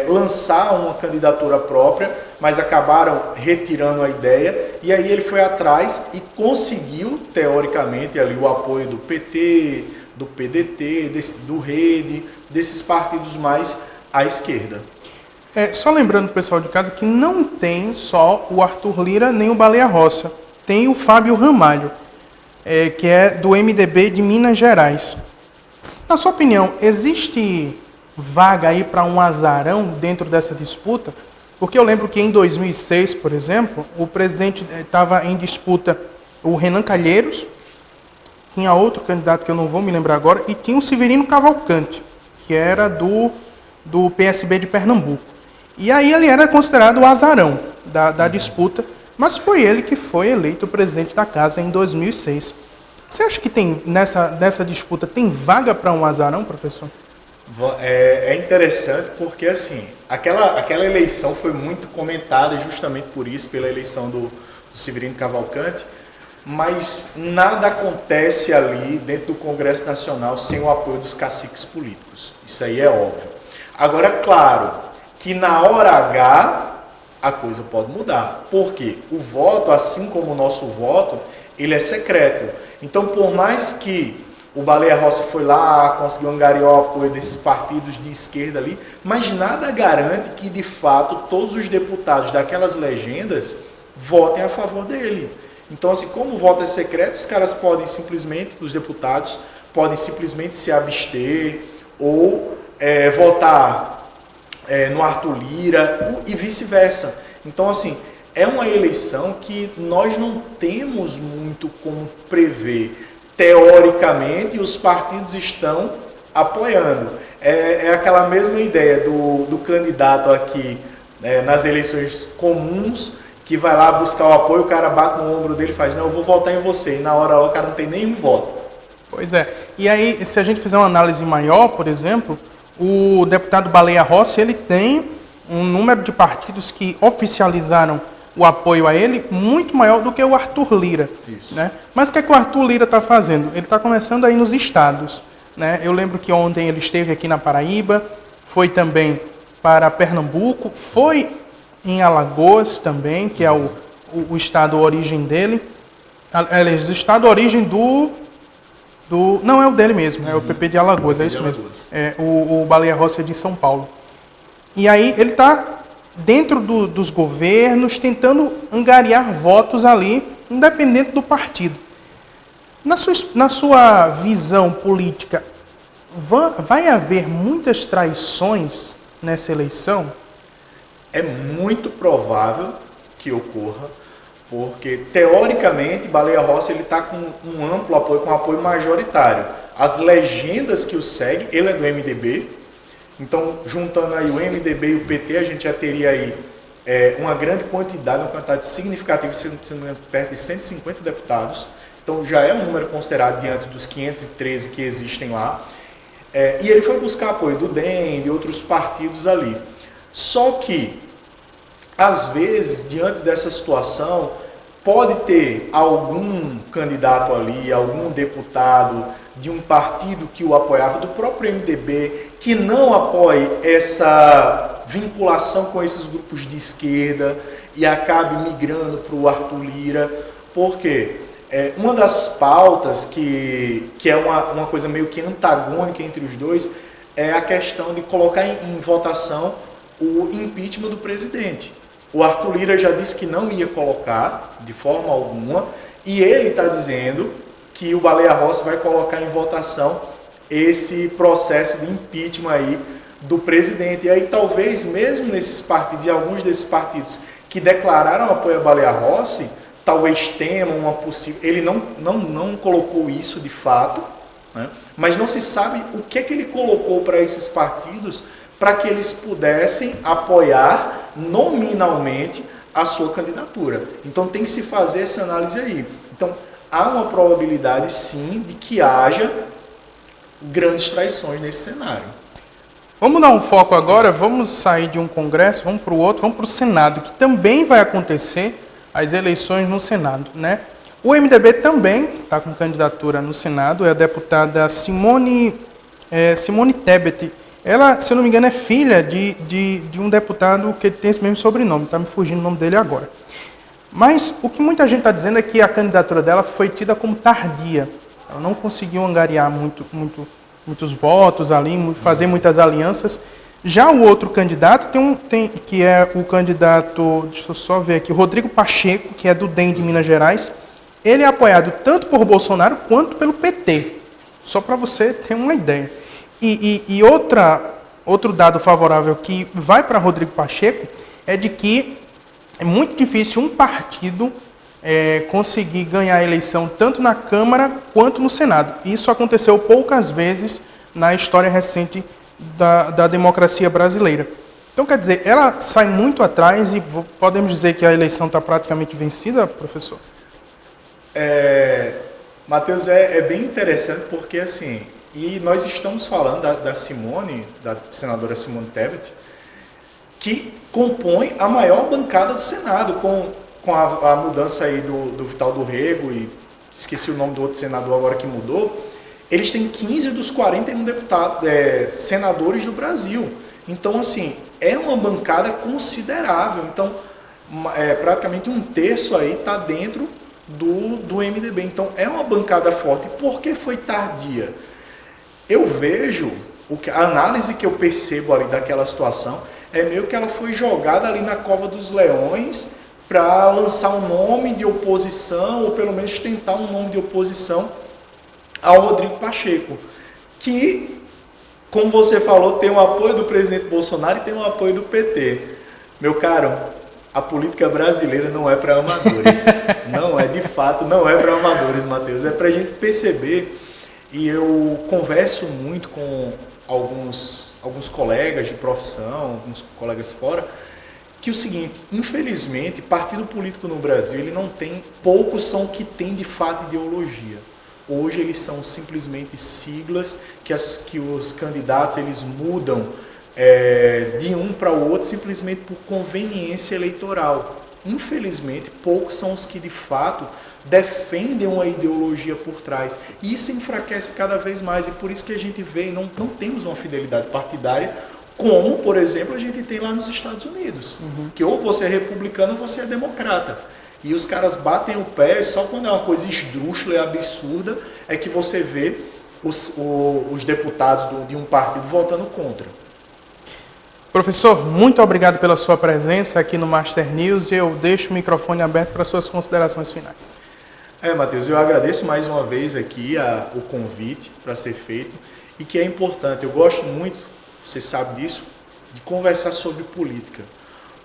lançar uma candidatura própria, mas acabaram retirando a ideia, e aí ele foi atrás e conseguiu, teoricamente, ali o apoio do PT, do PDT, do Rede, desses partidos mais à esquerda. Só lembrando o pessoal de casa que não tem só o Arthur Lira nem o Baleia Rossi, tem o Fábio Ramalho, que é do MDB de Minas Gerais. Na sua opinião, existe vaga aí para um azarão dentro dessa disputa? Porque eu lembro que em 2006, por exemplo, o presidente estava em disputa o Renan Calheiros, tinha outro candidato que eu não vou me lembrar agora, e tinha o Severino Cavalcante, que era do PSB de Pernambuco. E aí ele era considerado o azarão da disputa, mas foi ele que foi eleito presidente da casa em 2006. Você acha que nessa disputa tem vaga para um azarão, professor? É interessante porque, assim, aquela eleição foi muito comentada justamente por isso, pela eleição do Severino Cavalcante, mas nada acontece ali dentro do Congresso Nacional sem o apoio dos caciques políticos. Isso aí é óbvio. Agora, claro, que na hora H a coisa pode mudar. Por quê? O voto, assim como o nosso voto, ele é secreto. Então, por mais que o Baleia Rossi foi lá, conseguiu angariar o apoio desses partidos de esquerda ali, mas nada garante que, de fato, todos os deputados daquelas legendas votem a favor dele. Então, assim, como o voto é secreto, os caras podem simplesmente, os deputados, podem simplesmente se abster ou votar no Arthur Lira e vice-versa. Então, assim, é uma eleição que nós não temos muito como prever. Teoricamente, os partidos estão apoiando. É aquela mesma ideia do candidato aqui nas eleições comuns, que vai lá buscar o apoio, o cara bate no ombro dele e faz, não, eu vou votar em você. E na hora o cara não tem nenhum voto. Pois é. E aí, se a gente fizer uma análise maior, por exemplo, o deputado Baleia Rossi, ele tem um número de partidos que oficializaram o apoio a ele muito maior do que o Arthur Lira. Isso. Né? Mas o que é que o Arthur Lira está fazendo? Ele está começando aí nos estados. né? Eu lembro que ontem ele esteve aqui na Paraíba, foi também para Pernambuco, foi em Alagoas também, que é o estado origem dele. Aliás, o estado origem não é o dele mesmo, é o PP de Alagoas, é isso mesmo. É, o Baleia Rossi é de São Paulo. E aí ele está dentro dos governos, tentando angariar votos ali, independente do partido. Na sua visão política, vai haver muitas traições nessa eleição? É muito provável que ocorra, porque, teoricamente, Baleia Rossi está com um amplo apoio, com um apoio majoritário. As legendas que o seguem, ele é do MDB, então, juntando aí o MDB e o PT, a gente já teria aí uma grande quantidade, uma quantidade significativa, se não me engano, perto de 150 deputados. Então, já é um número considerado diante dos 513 que existem lá. E ele foi buscar apoio do DEM, de outros partidos ali. Só que, às vezes, diante dessa situação, pode ter algum candidato ali, algum deputado de um partido que o apoiava, do próprio MDB, que não apoie essa vinculação com esses grupos de esquerda e acabe migrando para o Arthur Lira. Por quê? Uma das pautas que é uma coisa meio que antagônica entre os dois é a questão de colocar em votação o impeachment do presidente. O Arthur Lira já disse que não ia colocar de forma alguma, e ele está dizendo que o Baleia Rossi vai colocar em votação esse processo de impeachment aí do presidente. E aí talvez mesmo nesses partidos, e alguns desses partidos que declararam apoio a Baleia Rossi, talvez temam uma possível... Ele não colocou isso de fato, né? Mas não se sabe o que é que ele colocou para esses partidos para que eles pudessem apoiar nominalmente a sua candidatura. Então tem que se fazer essa análise aí. Então há uma probabilidade sim de que haja grandes traições nesse cenário. Vamos dar um foco agora, vamos sair de um congresso, vamos para o outro, vamos para o Senado, que também vai acontecer as eleições no Senado, né? O MDB também está com candidatura no Senado, é a deputada Simone Tebet. Ela, se eu não me engano, é filha de um deputado que tem esse mesmo sobrenome, está me fugindo o nome dele agora. Mas o que muita gente está dizendo é que a candidatura dela foi tida como tardia. Ela não conseguiu angariar muitos votos ali, fazer muitas alianças. Já o outro candidato, que é o candidato, deixa eu só ver aqui, Rodrigo Pacheco, que é do DEM de Minas Gerais. Ele é apoiado tanto por Bolsonaro quanto pelo PT. Só para você ter uma ideia. E outro dado favorável que vai para Rodrigo Pacheco é de que é muito difícil um partido conseguir ganhar a eleição tanto na Câmara quanto no Senado. Isso aconteceu poucas vezes na história recente da democracia brasileira. Então, quer dizer, ela sai muito atrás e podemos dizer que a eleição está praticamente vencida, professor? Matheus, é bem interessante porque, assim, e nós estamos falando da Simone, da senadora Simone Tebet, que compõe a maior bancada do Senado, com a mudança aí do Vital do Rego, e esqueci o nome do outro senador agora que mudou. Eles têm 15 dos 41 senadores do Brasil. Então, assim, é uma bancada considerável. Então, praticamente um terço aí está dentro do MDB. Então, é uma bancada forte. Por que foi tardia? Eu vejo, a análise que eu percebo ali daquela situação, é meio que ela foi jogada ali na cova dos leões para lançar um nome de oposição, ou pelo menos tentar um nome de oposição ao Rodrigo Pacheco, que, como você falou, tem o apoio do presidente Bolsonaro e tem o apoio do PT. Meu caro, a política brasileira não é para amadores. Não é, de fato, não é para amadores, Matheus. É para a gente perceber, e eu converso muito com alguns colegas de profissão, alguns colegas fora, que o seguinte, infelizmente, partido político no Brasil, ele não tem, poucos são que tem de fato ideologia. Hoje eles são simplesmente siglas que os candidatos eles mudam de um para o outro simplesmente por conveniência eleitoral. Infelizmente, poucos são os que de fato defendem uma ideologia por trás. E isso enfraquece cada vez mais. E por isso que a gente vê, não temos uma fidelidade partidária, como, por exemplo, a gente tem lá nos Estados Unidos. Que ou você é republicano ou você é democrata. E os caras batem o pé, e só quando é uma coisa esdrúxula e absurda é que você vê os deputados de um partido votando contra. Professor, muito obrigado pela sua presença aqui no Master News e eu deixo o microfone aberto para suas considerações finais. Matheus, eu agradeço mais uma vez aqui o convite para ser feito e que é importante. Eu gosto muito, você sabe disso, de conversar sobre política,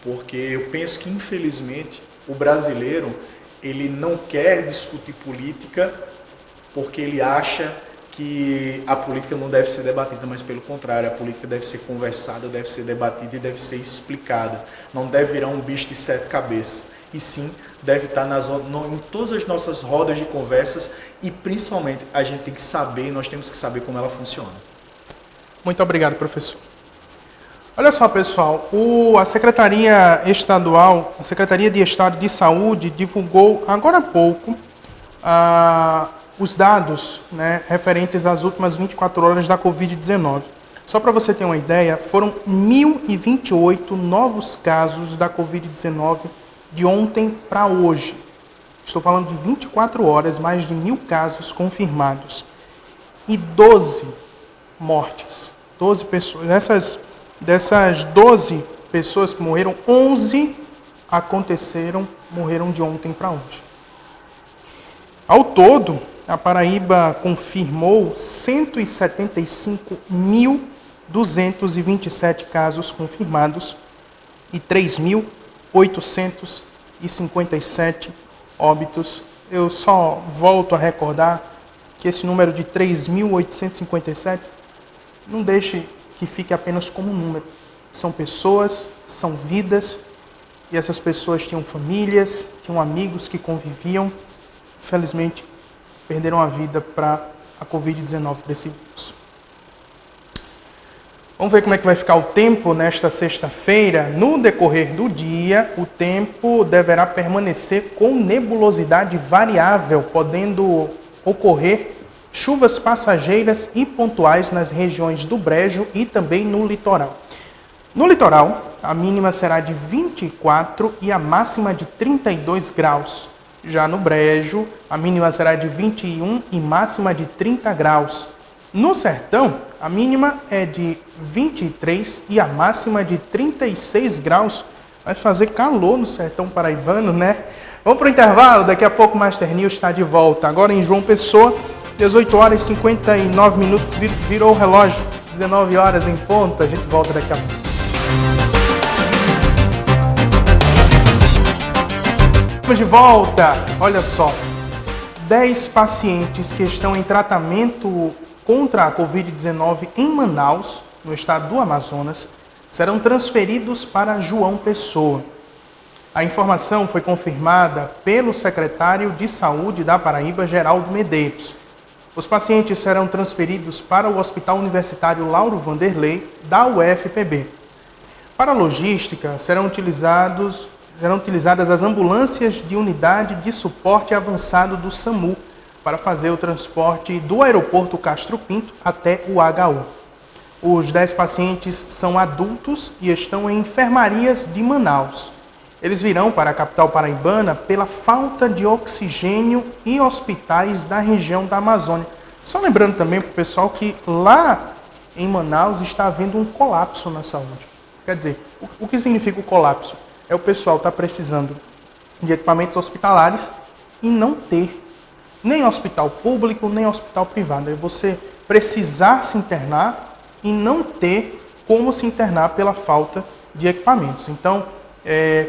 porque eu penso que, infelizmente, o brasileiro ele não quer discutir política porque ele acha que a política não deve ser debatida, mas pelo contrário, a política deve ser conversada, deve ser debatida e deve ser explicada. Não deve virar um bicho de 7 cabeças. E sim, deve estar em todas as nossas rodas de conversas e principalmente a gente tem que saber, nós temos que saber como ela funciona. Muito obrigado, professor. Olha só, pessoal, a Secretaria Estadual, a Secretaria de Estado de Saúde divulgou agora há pouco os dados, né, referentes às últimas 24 horas da Covid-19. Só para você ter uma ideia, foram 1.028 novos casos da Covid-19 de ontem para hoje. Estou falando de 24 horas, mais de 1.000 casos confirmados. E 12 mortes. 12 pessoas. Dessas 12 pessoas que morreram, 11 morreram de ontem para hoje. Ao todo, a Paraíba confirmou 175.227 casos confirmados e 3.857 óbitos. Eu só volto a recordar que esse número de 3.857 não deixe que fique apenas como um número. São pessoas, são vidas, e essas pessoas tinham famílias, tinham amigos que conviviam. Infelizmente, perderam a vida para a Covid-19 desse vírus. Vamos ver como é que vai ficar o tempo nesta sexta-feira. No decorrer do dia, o tempo deverá permanecer com nebulosidade variável, podendo ocorrer chuvas passageiras e pontuais nas regiões do Brejo e também no litoral. No litoral, a mínima será de 24 e a máxima de 32 graus. Já no Brejo, a mínima será de 21 e máxima de 30 graus. No Sertão, a mínima é de 23 e a máxima de 36 graus. Vai fazer calor no Sertão paraibano, né? Vamos para o intervalo, daqui a pouco o Master News está de volta. Agora em João Pessoa, 18 horas e 59 minutos, virou o relógio, 19 horas em ponto, a gente volta daqui a pouco. Estamos de volta, olha só, 10 pacientes que estão em tratamento contra a Covid-19 em Manaus, no estado do Amazonas, serão transferidos para João Pessoa. A informação foi confirmada pelo secretário de Saúde da Paraíba, Geraldo Medeiros. Os pacientes serão transferidos para o Hospital Universitário Lauro Vanderlei, da UFPB. Para a logística, serão utilizadas as ambulâncias de unidade de suporte avançado do SAMU para fazer o transporte do aeroporto Castro Pinto até o HU. Os 10 pacientes são adultos e estão em enfermarias de Manaus. Eles virão para a capital paraibana pela falta de oxigênio em hospitais da região da Amazônia. Só lembrando também para o pessoal que lá em Manaus está havendo um colapso na saúde. Quer dizer, o que significa o colapso? É o pessoal estar precisando de equipamentos hospitalares e não ter nem hospital público, nem hospital privado. É você precisar se internar e não ter como se internar pela falta de equipamentos. Então,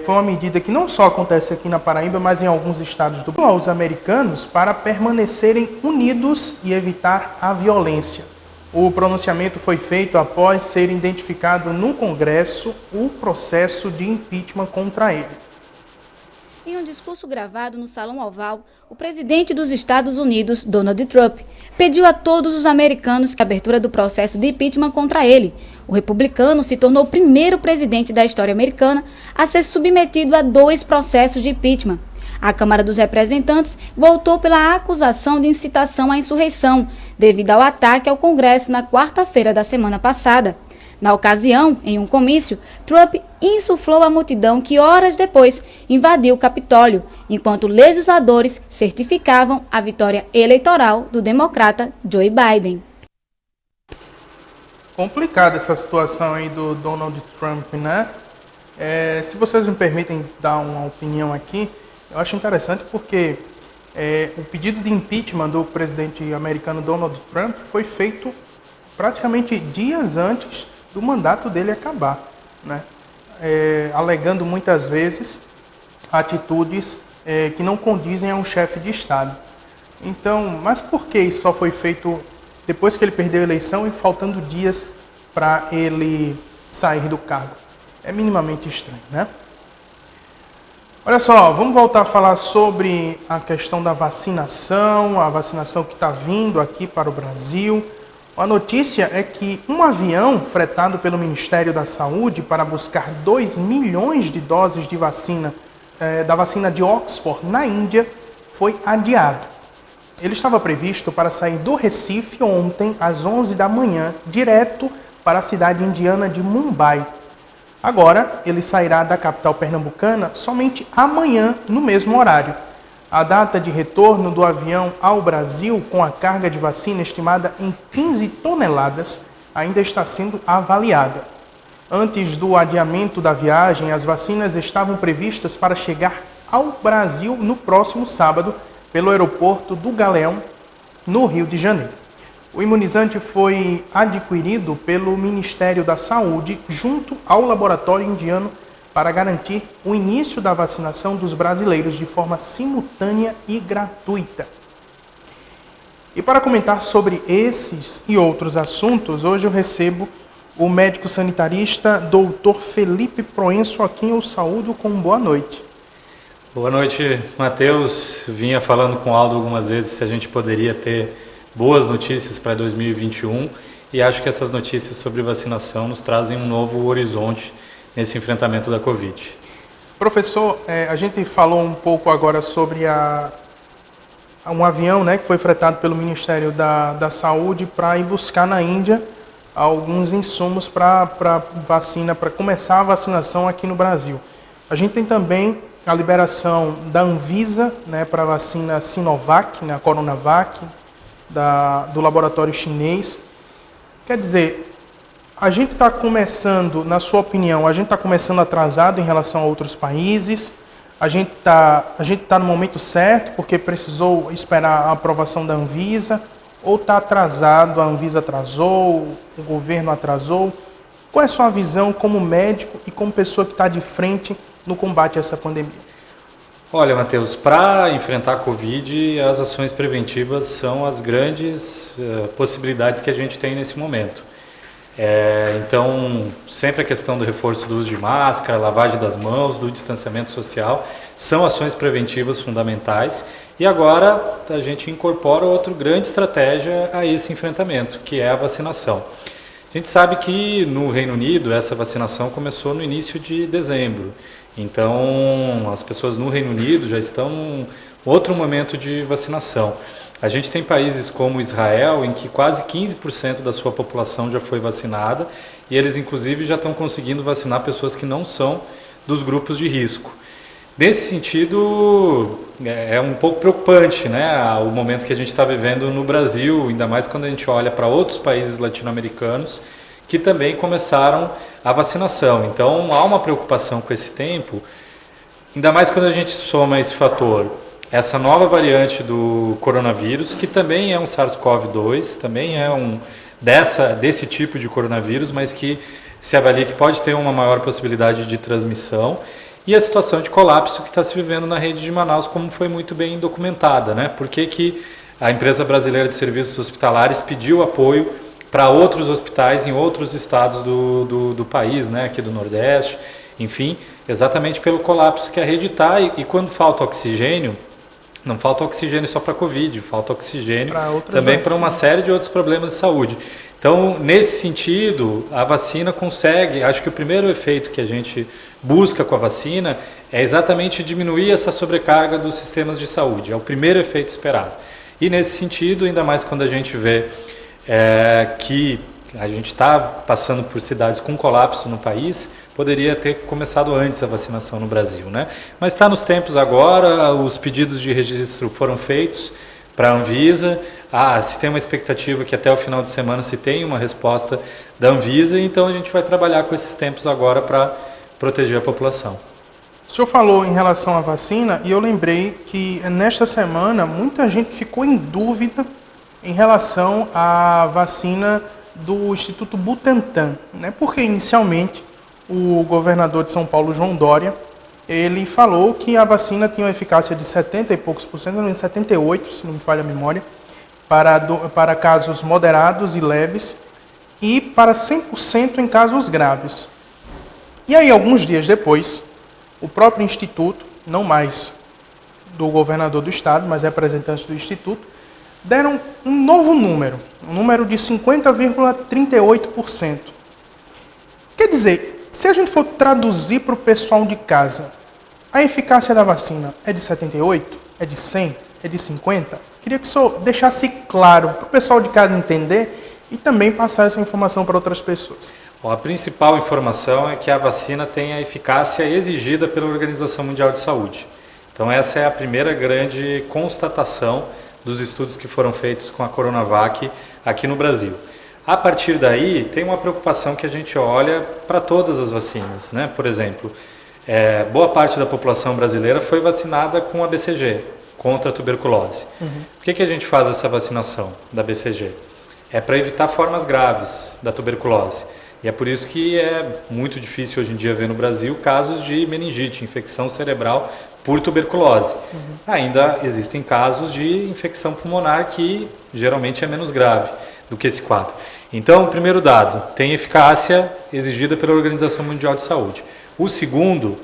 foi uma medida que não só acontece aqui na Paraíba, mas em alguns estados do Brasil, aos americanos para permanecerem unidos e evitar a violência. O pronunciamento foi feito após ser identificado no Congresso o processo de impeachment contra ele. Em um discurso gravado no Salão Oval, o presidente dos Estados Unidos, Donald Trump, pediu a todos os americanos a abertura do processo de impeachment contra ele. O republicano se tornou o primeiro presidente da história americana a ser submetido a 2 processos de impeachment. A Câmara dos Representantes votou pela acusação de incitação à insurreição, devido ao ataque ao Congresso na quarta-feira da semana passada. Na ocasião, em um comício, Trump insuflou a multidão que horas depois invadiu o Capitólio, enquanto legisladores certificavam a vitória eleitoral do democrata Joe Biden. Complicada essa situação aí do Donald Trump, né? Se vocês me permitem dar uma opinião aqui, eu acho interessante porque o pedido de impeachment do presidente americano Donald Trump foi feito praticamente dias antes do mandato dele acabar, né? Alegando muitas vezes atitudes que não condizem a um chefe de Estado. Então, mas por que isso só foi feito depois que ele perdeu a eleição e faltando dias para ele sair do cargo? É minimamente estranho, né? Olha só, vamos voltar a falar sobre a questão da vacinação, a vacinação que está vindo aqui para o Brasil. A notícia é que um avião fretado pelo Ministério da Saúde para buscar 2 milhões de doses de vacina, da vacina de Oxford na Índia, foi adiado. Ele estava previsto para sair do Recife ontem às 11 da manhã, direto para a cidade indiana de Mumbai. Agora, ele sairá da capital pernambucana somente amanhã, no mesmo horário. A data de retorno do avião ao Brasil, com a carga de vacina estimada em 15 toneladas, ainda está sendo avaliada. Antes do adiamento da viagem, as vacinas estavam previstas para chegar ao Brasil no próximo sábado, pelo aeroporto do Galeão, no Rio de Janeiro. O imunizante foi adquirido pelo Ministério da Saúde junto ao laboratório indiano para garantir o início da vacinação dos brasileiros de forma simultânea e gratuita. E para comentar sobre esses e outros assuntos, hoje eu recebo o médico sanitarista Dr. Felipe Proenço, a quem eu saúdo com boa noite. Boa noite, Matheus. Vinha falando com o Aldo algumas vezes se a gente poderia ter boas notícias para 2021 e acho que essas notícias sobre vacinação nos trazem um novo horizonte nesse enfrentamento da Covid. Professor, a gente falou um pouco agora sobre um avião, né, que foi fretado pelo Ministério da Saúde para ir buscar na Índia alguns insumos para vacina, para começar a vacinação aqui no Brasil. A gente tem também a liberação da Anvisa, né, para a vacina Sinovac, né, a Coronavac, do laboratório chinês. Quer dizer, a gente está começando, na sua opinião, a gente está começando atrasado em relação a outros países? A gente tá no momento certo porque precisou esperar a aprovação da Anvisa? Ou está atrasado, a Anvisa atrasou, o governo atrasou? Qual é a sua visão como médico e como pessoa que está de frente no combate a essa pandemia? Olha, Matheus, para enfrentar a Covid, as ações preventivas são as grandes possibilidades que a gente tem nesse momento. Então, sempre a questão do reforço do uso de máscara, lavagem das mãos, do distanciamento social, são ações preventivas fundamentais. E agora a gente incorpora outra grande estratégia a esse enfrentamento, que é a vacinação. A gente sabe que no Reino Unido essa vacinação começou no início de dezembro. Então, as pessoas no Reino Unido já estão em outro momento de vacinação. A gente tem países como Israel, em que quase 15% da sua população já foi vacinada, e eles, inclusive, já estão conseguindo vacinar pessoas que não são dos grupos de risco. Nesse sentido, é um pouco preocupante, né, o momento que a gente está vivendo no Brasil, ainda mais quando a gente olha para outros países latino-americanos, que também começaram a vacinação. Então, há uma preocupação com esse tempo, ainda mais quando a gente soma esse fator, essa nova variante do coronavírus, que também é um SARS-CoV-2, também é desse tipo de coronavírus, mas que se avalia que pode ter uma maior possibilidade de transmissão, e a situação de colapso que está se vivendo na rede de Manaus, como foi muito bem documentada, né? Por que a empresa brasileira de serviços hospitalares pediu apoio para outros hospitais em outros estados do país, né, aqui do Nordeste, enfim, exatamente pelo colapso que a rede está, e quando falta oxigênio, Não falta oxigênio só para a Covid, falta oxigênio também para vacinas. uma série de outros problemas de saúde. Então, nesse sentido, a vacina consegue, acho que o primeiro efeito que a gente busca com a vacina é exatamente diminuir essa sobrecarga dos sistemas de saúde, é o primeiro efeito esperado. E nesse sentido, ainda mais quando a gente vê que a gente está passando por cidades com colapso no país, poderia ter começado antes a vacinação no Brasil, né? Mas está nos tempos agora, os pedidos de registro foram feitos para a Anvisa, se tem uma expectativa que até o final de semana se tenha uma resposta da Anvisa, então a gente vai trabalhar com esses tempos agora para proteger a população. O senhor falou em relação à vacina e eu lembrei que nesta semana muita gente ficou em dúvida em relação à vacina do Instituto Butantan, né? Porque inicialmente o governador de São Paulo, João Dória, ele falou que a vacina tinha uma eficácia de 70 e poucos por cento, 78, se não me falha a memória, para casos moderados e leves e para 100% em casos graves. E aí, alguns dias depois, o próprio Instituto, não mais do governador do estado, mas representantes do Instituto, deram um novo número, um número de 50,38%. Quer dizer, se a gente for traduzir para o pessoal de casa, a eficácia da vacina é de 78? É de 100? É de 50? Queria que o senhor deixasse claro para o pessoal de casa entender e também passar essa informação para outras pessoas. Bom, a principal informação é que a vacina tem a eficácia exigida pela Organização Mundial de Saúde. Então essa é a primeira grande constatação dos estudos que foram feitos com a Coronavac aqui no Brasil. A partir daí, tem uma preocupação que a gente olha para todas as vacinas, né? Por exemplo, boa parte da população brasileira foi vacinada com a BCG, contra a tuberculose. Por que a gente faz essa vacinação da BCG? É para evitar formas graves da tuberculose. E é por isso que é muito difícil hoje em dia ver no Brasil casos de meningite, infecção cerebral por tuberculose. Ainda existem casos de infecção pulmonar que geralmente é menos grave do que esse quadro. Então, o primeiro dado, tem eficácia exigida pela Organização Mundial de Saúde. O segundo,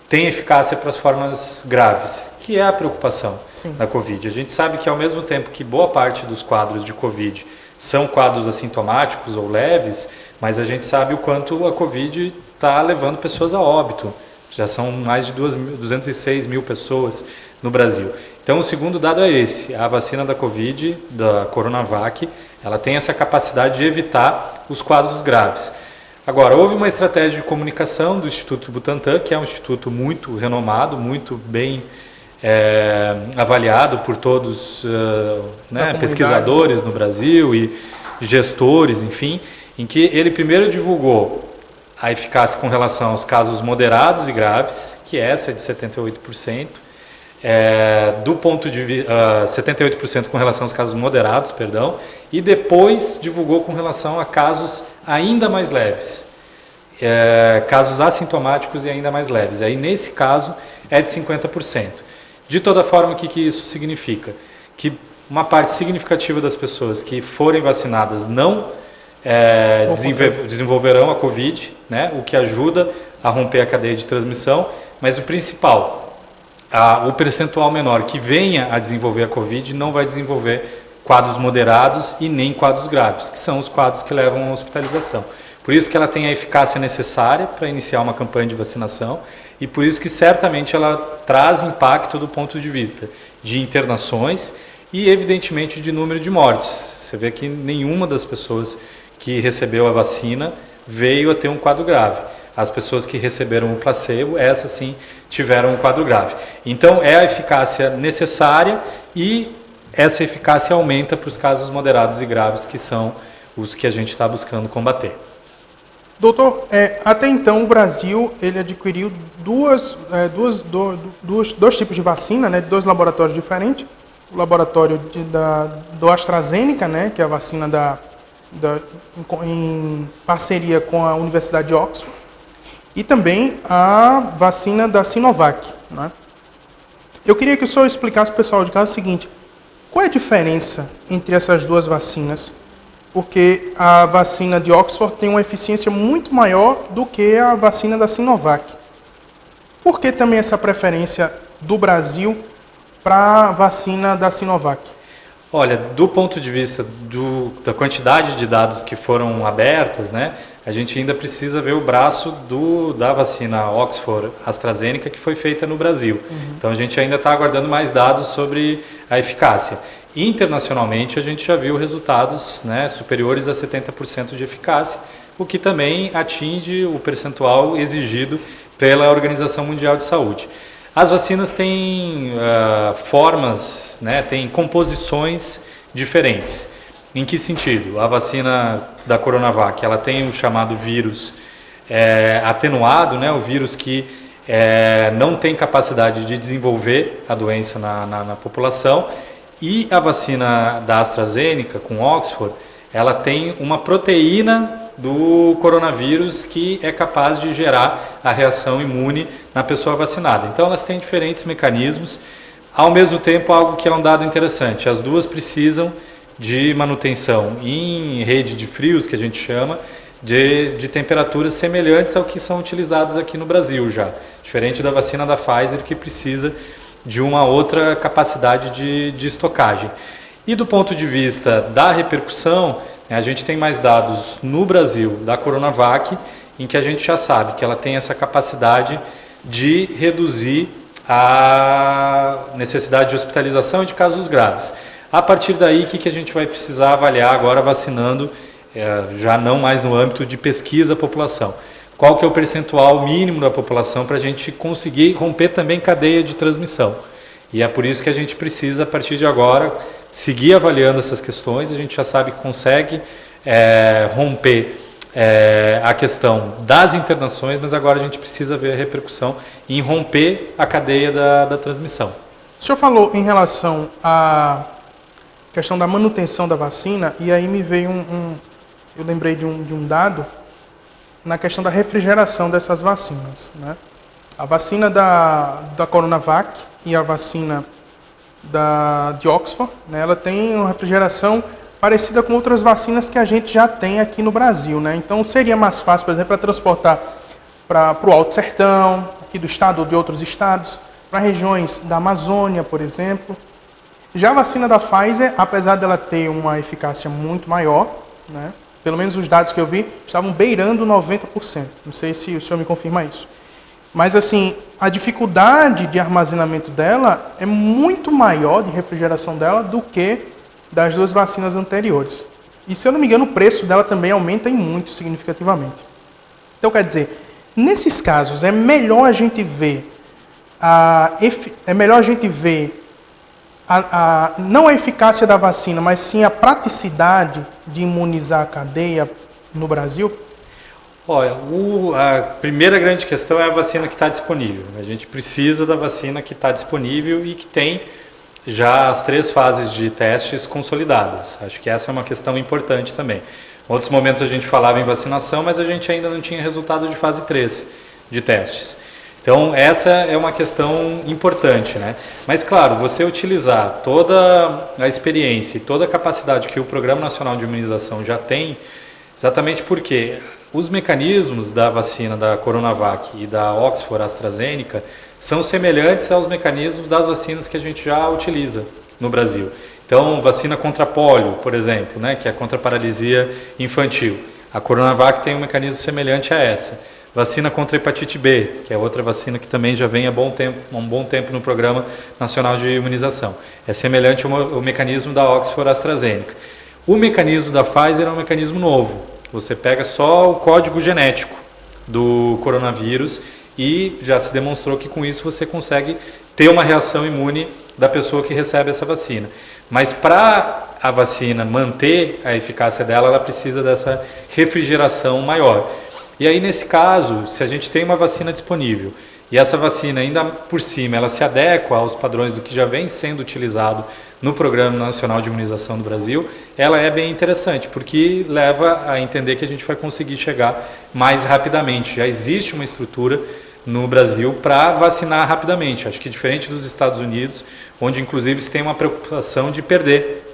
tem eficácia para as formas graves, que é a preocupação da Covid. A gente sabe que ao mesmo tempo que boa parte dos quadros de Covid são quadros assintomáticos ou leves, mas a gente sabe o quanto a Covid está levando pessoas a óbito. Já são mais de 206 mil pessoas no Brasil. Então, o segundo dado é esse. A vacina da Covid, da Coronavac, ela tem essa capacidade de evitar os quadros graves. Agora, houve uma estratégia de comunicação do Instituto Butantan, que é um instituto muito renomado, muito bem avaliado por todos pesquisadores no Brasil e gestores, enfim, em que ele primeiro divulgou a eficácia com relação aos casos moderados e graves, que essa é de 78%, 78% com relação aos casos moderados, e depois divulgou com relação a casos ainda mais leves, casos assintomáticos e ainda mais leves. Aí nesse caso é de 50%. De toda forma, o que isso significa? Que uma parte significativa das pessoas que forem vacinadas não desenvolverão a Covid, né, o que ajuda a romper a cadeia de transmissão, mas o principal, o percentual menor que venha a desenvolver a Covid não vai desenvolver quadros moderados e nem quadros graves, que são os quadros que levam à hospitalização. Por isso que ela tem a eficácia necessária para iniciar uma campanha de vacinação e por isso que certamente ela traz impacto do ponto de vista de internações e, evidentemente, de número de mortes. Você vê que nenhuma das pessoas que recebeu a vacina veio a ter um quadro grave. As pessoas que receberam o placebo, essas sim tiveram um quadro grave. Então, é a eficácia necessária e essa eficácia aumenta para os casos moderados e graves, que são os que a gente está buscando combater. Doutor, até então o Brasil ele adquiriu dois tipos de vacina, né, de dois laboratórios diferentes. O laboratório do AstraZeneca, né, que é a vacina em parceria com a Universidade de Oxford, e também a vacina da Sinovac. Né? Eu queria que o senhor explicasse para o pessoal de casa o seguinte: qual é a diferença entre essas duas vacinas? Porque a vacina de Oxford tem uma eficiência muito maior do que a vacina da Sinovac. Por que também essa preferência do Brasil para a vacina da Sinovac? Olha, do ponto de vista da quantidade de dados que foram abertas, né, a gente ainda precisa ver o braço da vacina Oxford AstraZeneca que foi feita no Brasil. Então a gente ainda está aguardando mais dados sobre a eficácia. Internacionalmente a gente já viu resultados, né, superiores a 70% de eficácia, o que também atinge o percentual exigido pela Organização Mundial de Saúde. As vacinas têm formas, né, têm composições diferentes. Em que sentido? A vacina da Coronavac, ela tem o chamado vírus atenuado, né, o vírus que não tem capacidade de desenvolver a doença na população, e a vacina da AstraZeneca com Oxford, ela tem uma proteína do coronavírus que é capaz de gerar a reação imune na pessoa vacinada. Então elas têm diferentes mecanismos, ao mesmo tempo algo que é um dado interessante, as duas precisam de manutenção em rede de frios, que a gente chama, de temperaturas semelhantes ao que são utilizadas aqui no Brasil já, diferente da vacina da Pfizer, que precisa de uma outra capacidade de estocagem. E do ponto de vista da repercussão, a gente tem mais dados no Brasil da Coronavac, em que a gente já sabe que ela tem essa capacidade de reduzir a necessidade de hospitalização e de casos graves. A partir daí, o que a gente vai precisar avaliar agora vacinando, já não mais no âmbito de pesquisa à população? Qual que é o percentual mínimo da população para a gente conseguir romper também cadeia de transmissão? E é por isso que a gente precisa, a partir de agora, seguir avaliando essas questões. A gente já sabe que consegue romper a questão das internações, mas agora a gente precisa ver a repercussão em romper a cadeia da transmissão. O senhor falou em relação à questão da manutenção da vacina, e aí me veio eu lembrei de um dado na questão da refrigeração dessas vacinas, né? A vacina da Coronavac e a vacina de Oxford, né, ela tem uma refrigeração parecida com outras vacinas que a gente já tem aqui no Brasil, né? Então seria mais fácil, por exemplo, para transportar para o Alto Sertão, aqui do estado ou de outros estados, para regiões da Amazônia, por exemplo. Já a vacina da Pfizer, apesar dela ter uma eficácia muito maior, né, pelo menos os dados que eu vi estavam beirando 90%. Não sei se o senhor me confirma isso. Mas, assim, a dificuldade de armazenamento dela é muito maior, de refrigeração dela, do que das duas vacinas anteriores. E, se eu não me engano, o preço dela também aumenta muito significativamente. Então, quer dizer, nesses casos, é melhor a gente ver não a eficácia da vacina, mas sim a praticidade de imunizar a cadeia no Brasil? Olha, a primeira grande questão é a vacina que está disponível. A gente precisa da vacina que está disponível e que tem já as 3 fases de testes consolidadas. Acho que essa é uma questão importante também. Em outros momentos a gente falava em vacinação, mas a gente ainda não tinha resultado de fase 3 de testes. Então essa é uma questão importante, né? Mas claro, você utilizar toda a experiência e toda a capacidade que o Programa Nacional de Imunização já tem, exatamente porque os mecanismos da vacina da Coronavac e da Oxford AstraZeneca são semelhantes aos mecanismos das vacinas que a gente já utiliza no Brasil. Então, vacina contra pólio, por exemplo, né, que é contra a paralisia infantil. A Coronavac tem um mecanismo semelhante a essa. Vacina contra hepatite B, que é outra vacina que também já vem há um bom tempo no Programa Nacional de Imunização. É semelhante ao mecanismo da Oxford AstraZeneca. O mecanismo da Pfizer é um mecanismo novo. Você pega só o código genético do coronavírus e já se demonstrou que com isso você consegue ter uma reação imune da pessoa que recebe essa vacina. Mas para a vacina manter a eficácia dela, ela precisa dessa refrigeração maior. E aí, nesse caso, se a gente tem uma vacina disponível e essa vacina ainda por cima ela se adequa aos padrões do que já vem sendo utilizado no Programa Nacional de Imunização do Brasil, ela é bem interessante, porque leva a entender que a gente vai conseguir chegar mais rapidamente. Já existe uma estrutura no Brasil para vacinar rapidamente. Acho que diferente dos Estados Unidos, onde inclusive se tem uma preocupação de perder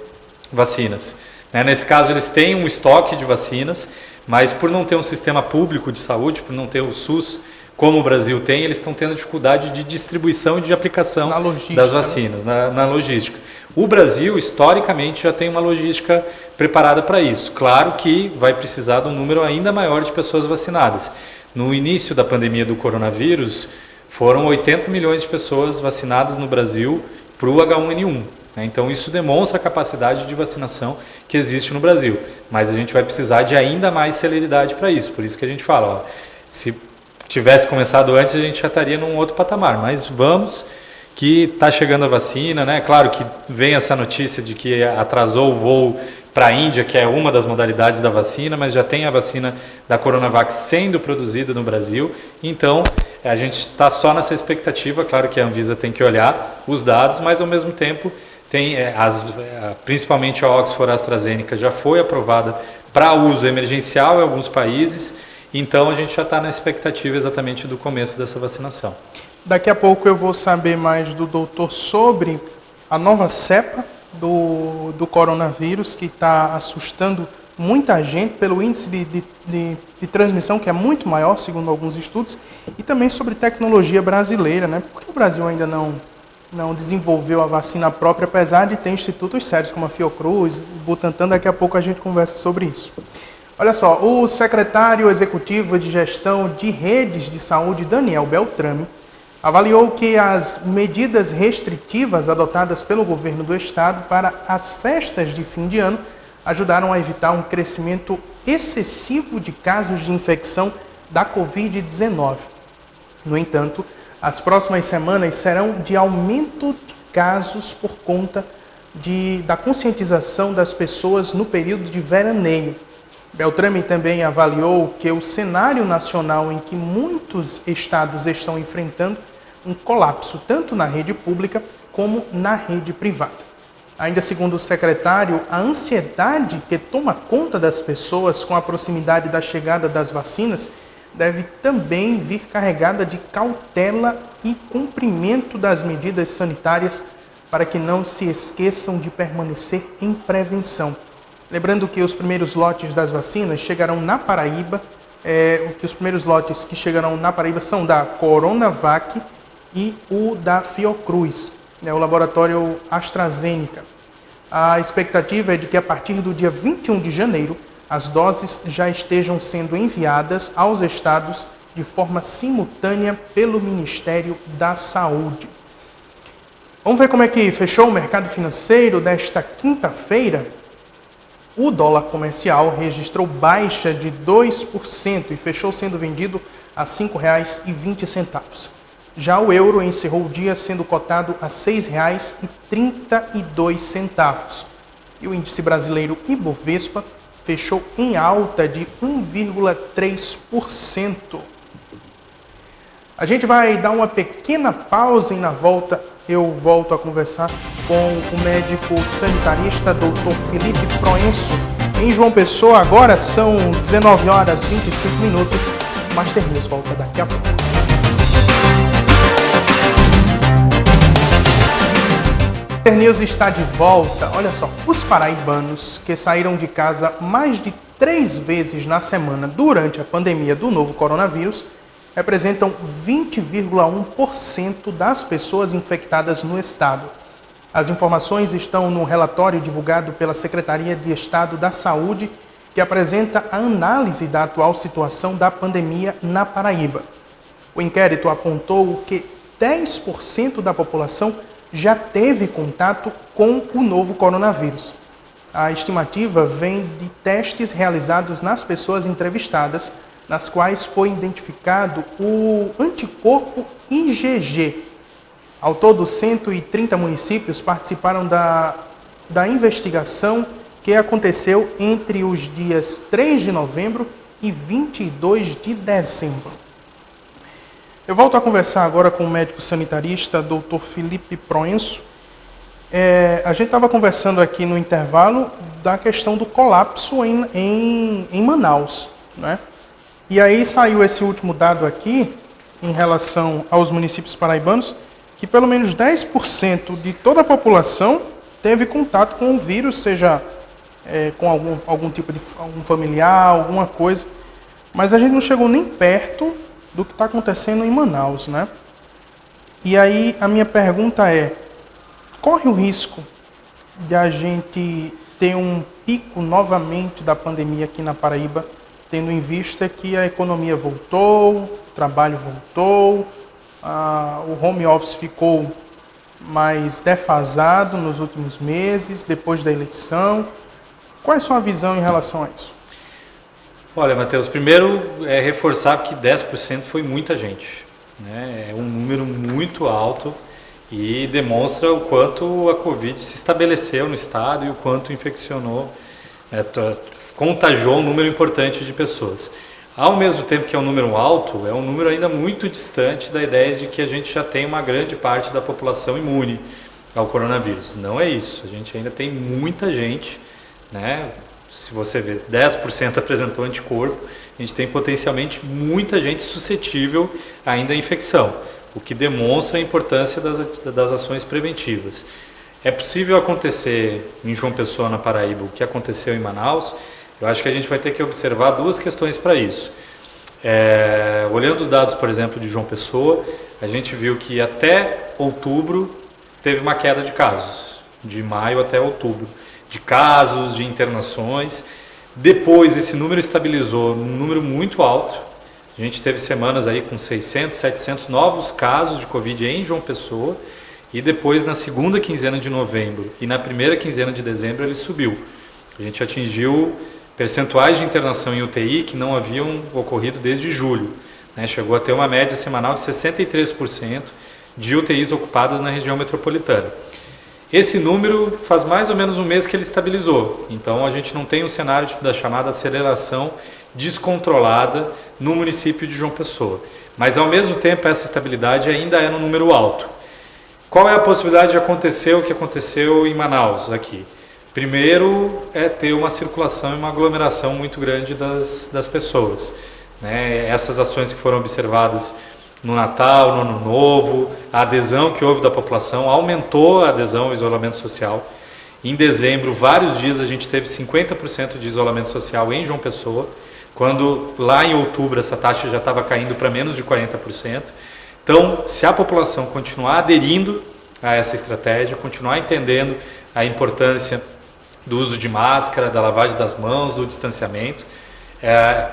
vacinas. Nesse caso, eles têm um estoque de vacinas, mas por não ter um sistema público de saúde, por não ter o SUS como o Brasil tem, eles estão tendo dificuldade de distribuição e de aplicação das vacinas, na logística. O Brasil, historicamente, já tem uma logística preparada para isso. Claro que vai precisar de um número ainda maior de pessoas vacinadas. No início da pandemia do coronavírus, foram 80 milhões de pessoas vacinadas no Brasil para o H1N1. Então isso demonstra a capacidade de vacinação que existe no Brasil. Mas a gente vai precisar de ainda mais celeridade para isso. Por isso que a gente fala, se tivesse começado antes, a gente já estaria num outro patamar. Mas vamos, que está chegando a vacina, né? Claro que vem essa notícia de que atrasou o voo para a Índia, que é uma das modalidades da vacina, mas já tem a vacina da Coronavac sendo produzida no Brasil. Então, a gente está só nessa expectativa. Claro que a Anvisa tem que olhar os dados, mas ao mesmo tempo tem principalmente a Oxford AstraZeneca já foi aprovada para uso emergencial em alguns países. Então, a gente já está na expectativa exatamente do começo dessa vacinação. Daqui a pouco eu vou saber mais do doutor sobre a nova cepa do coronavírus, que está assustando muita gente pelo índice de transmissão, que é muito maior, segundo alguns estudos, e também sobre tecnologia brasileira, né? Porque o Brasil ainda não desenvolveu a vacina própria, apesar de ter institutos sérios como a Fiocruz, o Butantan. Daqui a pouco a gente conversa sobre isso. Olha só, o secretário executivo de gestão de redes de saúde, Daniel Beltrame, avaliou que as medidas restritivas adotadas pelo governo do estado para as festas de fim de ano ajudaram a evitar um crescimento excessivo de casos de infecção da Covid-19. No entanto, as próximas semanas serão de aumento de casos por conta da conscientização das pessoas no período de veraneio. Beltrame também avaliou que o cenário nacional em que muitos estados estão enfrentando um colapso tanto na rede pública como na rede privada. Ainda segundo o secretário, a ansiedade que toma conta das pessoas com a proximidade da chegada das vacinas deve também vir carregada de cautela e cumprimento das medidas sanitárias para que não se esqueçam de permanecer em prevenção. Lembrando que os primeiros lotes das vacinas chegarão na Paraíba, os primeiros lotes que chegarão na Paraíba são da Coronavac e o da Fiocruz, o laboratório AstraZeneca. A expectativa é de que a partir do dia 21 de janeiro, as doses já estejam sendo enviadas aos estados de forma simultânea pelo Ministério da Saúde. Vamos ver como é que fechou o mercado financeiro desta quinta-feira. O dólar comercial registrou baixa de 2% e fechou sendo vendido a R$ 5,20. Já o euro encerrou o dia sendo cotado a R$ 6,32. E o índice brasileiro Ibovespa fechou em alta de 1,3%. A gente vai dar uma pequena pausa e na volta eu volto a conversar com o médico sanitarista Dr. Felipe Proenço. Em João Pessoa, agora são 19h25. Master News volta daqui a pouco. Master News está de volta. Olha só, os paraibanos que saíram de casa mais de 3 vezes na semana durante a pandemia do novo coronavírus representam 20,1% das pessoas infectadas no estado. As informações estão no relatório divulgado pela Secretaria de Estado da Saúde, que apresenta a análise da atual situação da pandemia na Paraíba. O inquérito apontou que 10% da população já teve contato com o novo coronavírus. A estimativa vem de testes realizados nas pessoas entrevistadas, nas quais foi identificado o anticorpo IgG. Ao todo, 130 municípios participaram da investigação que aconteceu entre os dias 3 de novembro e 22 de dezembro. Eu volto a conversar agora com o médico sanitarista, Dr. Felipe Proenço. A gente estava conversando aqui no intervalo da questão do colapso em Manaus, né? E aí saiu esse último dado aqui, em relação aos municípios paraibanos, que pelo menos 10% de toda a população teve contato com o vírus, seja com algum tipo de algum familiar, alguma coisa. Mas a gente não chegou nem perto do que está acontecendo em Manaus, né? E aí a minha pergunta é, corre o risco de a gente ter um pico novamente da pandemia aqui na Paraíba, tendo em vista que a economia voltou, o trabalho voltou, o home office ficou mais defasado nos últimos meses, depois da eleição. Qual é a sua visão em relação a isso? Olha, Matheus, primeiro é reforçar que 10% foi muita gente, né? É um número muito alto e demonstra o quanto a Covid se estabeleceu no estado e o quanto infeccionou, contagiou um número importante de pessoas. Ao mesmo tempo que é um número alto, é um número ainda muito distante da ideia de que a gente já tem uma grande parte da população imune ao coronavírus. Não é isso, a gente ainda tem muita gente, né? Se você vê, 10% apresentou anticorpo, a gente tem potencialmente muita gente suscetível ainda à infecção, o que demonstra a importância das ações preventivas. É possível acontecer em João Pessoa, na Paraíba, o que aconteceu em Manaus? Eu acho que a gente vai ter que observar duas questões para isso. Olhando os dados, por exemplo, de João Pessoa, a gente viu que até outubro teve uma queda de casos, de maio até outubro, de casos, de internações. Depois esse número estabilizou num número muito alto. A gente teve semanas aí com 600, 700 novos casos de Covid em João Pessoa. E depois, na segunda quinzena de novembro e na primeira quinzena de dezembro, ele subiu. A gente atingiu percentuais de internação em UTI que não haviam ocorrido desde julho, né? Chegou a ter uma média semanal de 63% de UTIs ocupadas na região metropolitana. Esse número faz mais ou menos um mês que ele estabilizou, então a gente não tem um cenário da chamada aceleração descontrolada no município de João Pessoa. Mas ao mesmo tempo essa estabilidade ainda é no número alto. Qual é a possibilidade de acontecer o que aconteceu em Manaus aqui? Primeiro é ter uma circulação e uma aglomeração muito grande das pessoas, né? Essas ações que foram observadas no Natal, no Ano Novo, a adesão que houve da população, aumentou a adesão ao isolamento social. Em dezembro, vários dias a gente teve 50% de isolamento social em João Pessoa, quando lá em outubro essa taxa já estava caindo para menos de 40%. Então, se a população continuar aderindo a essa estratégia, continuar entendendo a importância do uso de máscara, da lavagem das mãos, do distanciamento,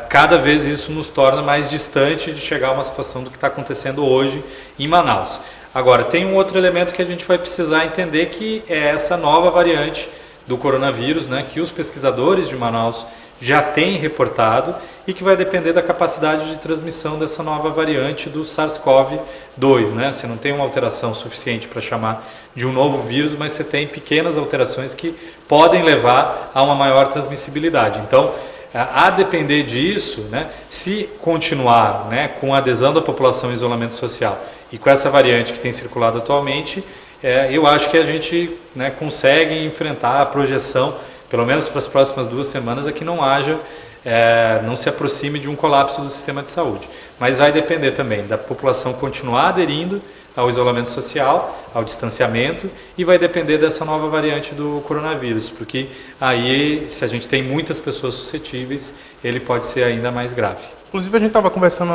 cada vez isso nos torna mais distante de chegar a uma situação do que está acontecendo hoje em Manaus. Agora, tem um outro elemento que a gente vai precisar entender, que é essa nova variante do coronavírus, né, que os pesquisadores de Manaus já têm reportado e que vai depender da capacidade de transmissão dessa nova variante do SARS-CoV-2, né? Você não tem uma alteração suficiente para chamar de um novo vírus, mas você tem pequenas alterações que podem levar a uma maior transmissibilidade. Então, a depender disso, né, se continuar, né, com a adesão da população em isolamento social e com essa variante que tem circulado atualmente, eu acho que a gente, né, consegue enfrentar a projeção, pelo menos para as próximas 2 semanas, é que não haja, não se aproxime de um colapso do sistema de saúde. Mas vai depender também da população continuar aderindo ao isolamento social, ao distanciamento, e vai depender dessa nova variante do coronavírus, porque aí, se a gente tem muitas pessoas suscetíveis, ele pode ser ainda mais grave. Inclusive, a gente estava conversando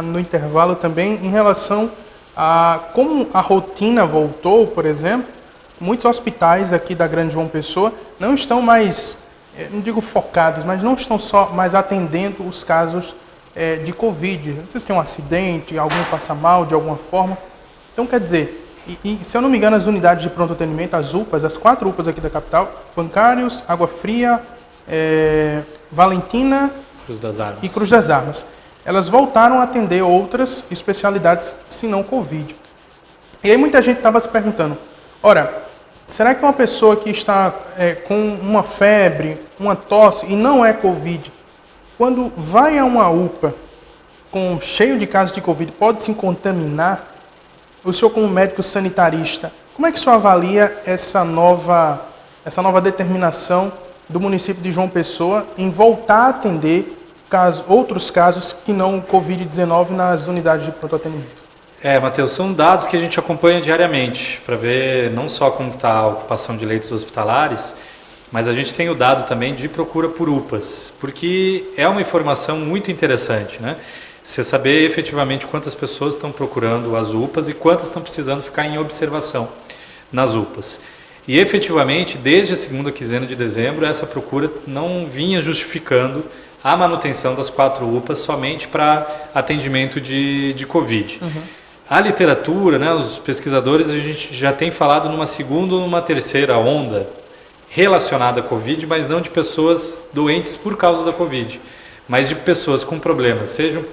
no intervalo também em relação a como a rotina voltou, por exemplo. Muitos hospitais aqui da Grande João Pessoa não estão mais, não digo focados, mas não estão só mais atendendo os casos de Covid. Vocês têm um acidente, alguém passa mal de alguma forma. Então, quer dizer, se eu não me engano, as unidades de pronto atendimento, as UPAs, as 4 UPAs aqui da capital, Bancários, Água Fria, Valentina Cruz das Armas. E Cruz das Armas, elas voltaram a atender outras especialidades, se não Covid. E aí muita gente estava se perguntando, ora, será que uma pessoa que está com uma febre, uma tosse e não é Covid, quando vai a uma UPA cheio de casos de Covid, pode se contaminar? O senhor, como médico sanitarista, como é que o senhor avalia essa nova determinação do município de João Pessoa em voltar a atender outros casos que não o Covid-19 nas unidades de pronto atendimento? Matheus, são dados que a gente acompanha diariamente para ver não só como está a ocupação de leitos hospitalares, mas a gente tem o dado também de procura por UPAs, porque é uma informação muito interessante, né? Você saber efetivamente quantas pessoas estão procurando as UPAs e quantas estão precisando ficar em observação nas UPAs. E efetivamente, desde a segunda quinzena de dezembro, essa procura não vinha justificando a manutenção das 4 UPAs somente para atendimento de Covid. A literatura, né, os pesquisadores, a gente já tem falado numa segunda ou numa terceira onda relacionada à Covid, mas não de pessoas doentes por causa da Covid, mas de pessoas com problemas, sejam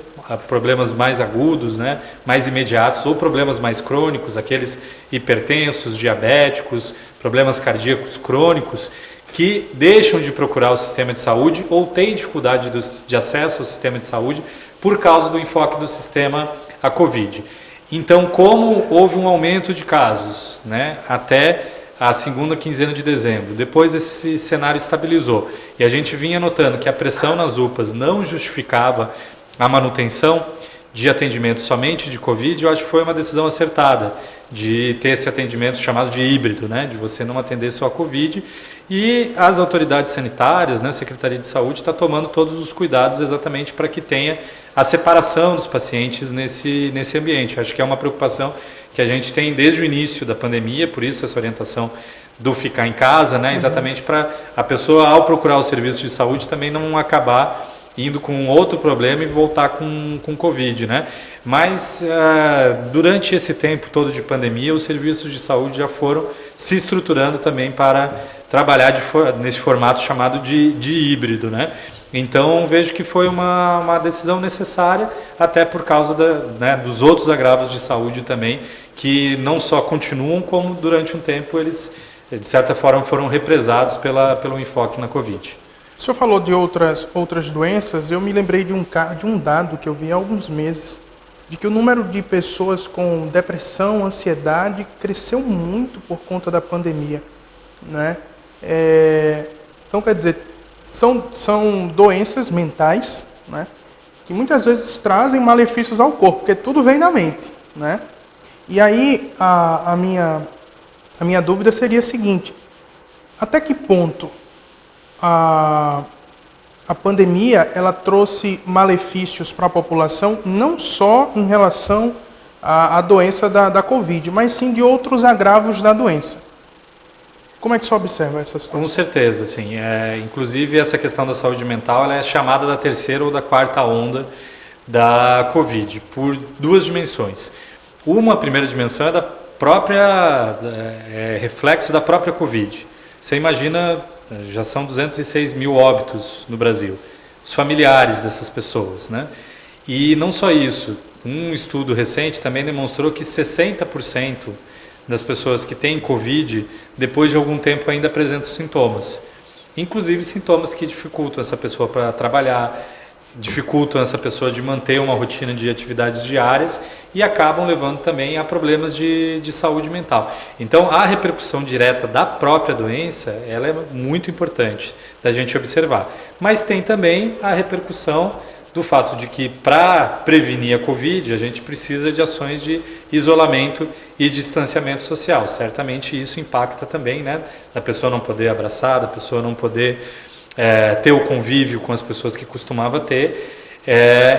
problemas mais agudos, né, mais imediatos, ou problemas mais crônicos, aqueles hipertensos, diabéticos, problemas cardíacos crônicos, que deixam de procurar o sistema de saúde ou têm dificuldade de acesso ao sistema de saúde por causa do enfoque do sistema à Covid. Então, como houve um aumento de casos, né, até a segunda quinzena de dezembro, depois esse cenário estabilizou e a gente vinha notando que a pressão nas UPAs não justificava a manutenção de atendimento somente de Covid, eu acho que foi uma decisão acertada de ter esse atendimento chamado de híbrido, né, de você não atender só a Covid, e as autoridades sanitárias, né, a Secretaria de Saúde está tomando todos os cuidados exatamente para que tenha a separação dos pacientes nesse ambiente. Acho que é uma preocupação que a gente tem desde o início da pandemia, por isso essa orientação do ficar em casa, né, exatamente para a pessoa, ao procurar o serviço de saúde, também não acabar indo com outro problema e voltar com Covid, né? Mas durante esse tempo todo de pandemia, os serviços de saúde já foram se estruturando também para trabalhar nesse formato chamado de híbrido, né? Então vejo que foi uma decisão necessária, até por causa dos outros agravos de saúde também, que não só continuam, como durante um tempo eles, de certa forma, foram represados pelo enfoque na Covid. O senhor falou de outras doenças, eu me lembrei de um dado que eu vi há alguns meses, de que o número de pessoas com depressão, ansiedade, cresceu muito por conta da pandemia, né? Então, quer dizer, são doenças mentais, né, que muitas vezes trazem malefícios ao corpo, porque tudo vem da mente, né? E aí a minha dúvida seria a seguinte: até que ponto a pandemia ela trouxe malefícios para a população, não só em relação à doença da Covid, mas sim de outros agravos da doença? Como é que você observa essa situação? Com certeza, sim. Inclusive, essa questão da saúde mental ela é chamada da terceira ou da quarta onda da Covid, por duas dimensões. Uma primeira dimensão é da própria reflexo da própria Covid. Você imagina, já são 206 mil óbitos no Brasil, os familiares dessas pessoas, né? E não só isso, um estudo recente também demonstrou que 60% das pessoas que têm Covid, depois de algum tempo ainda apresentam sintomas. Inclusive sintomas que dificultam essa pessoa para trabalhar, dificultam essa pessoa de manter uma rotina de atividades diárias e acabam levando também a problemas de saúde mental. Então, a repercussão direta da própria doença, ela é muito importante da gente observar. Mas tem também a repercussão do fato de que, para prevenir a Covid, a gente precisa de ações de isolamento e distanciamento social. Certamente isso impacta também, né? Da pessoa não poder abraçar, da pessoa não poder ter o convívio com as pessoas que costumava ter.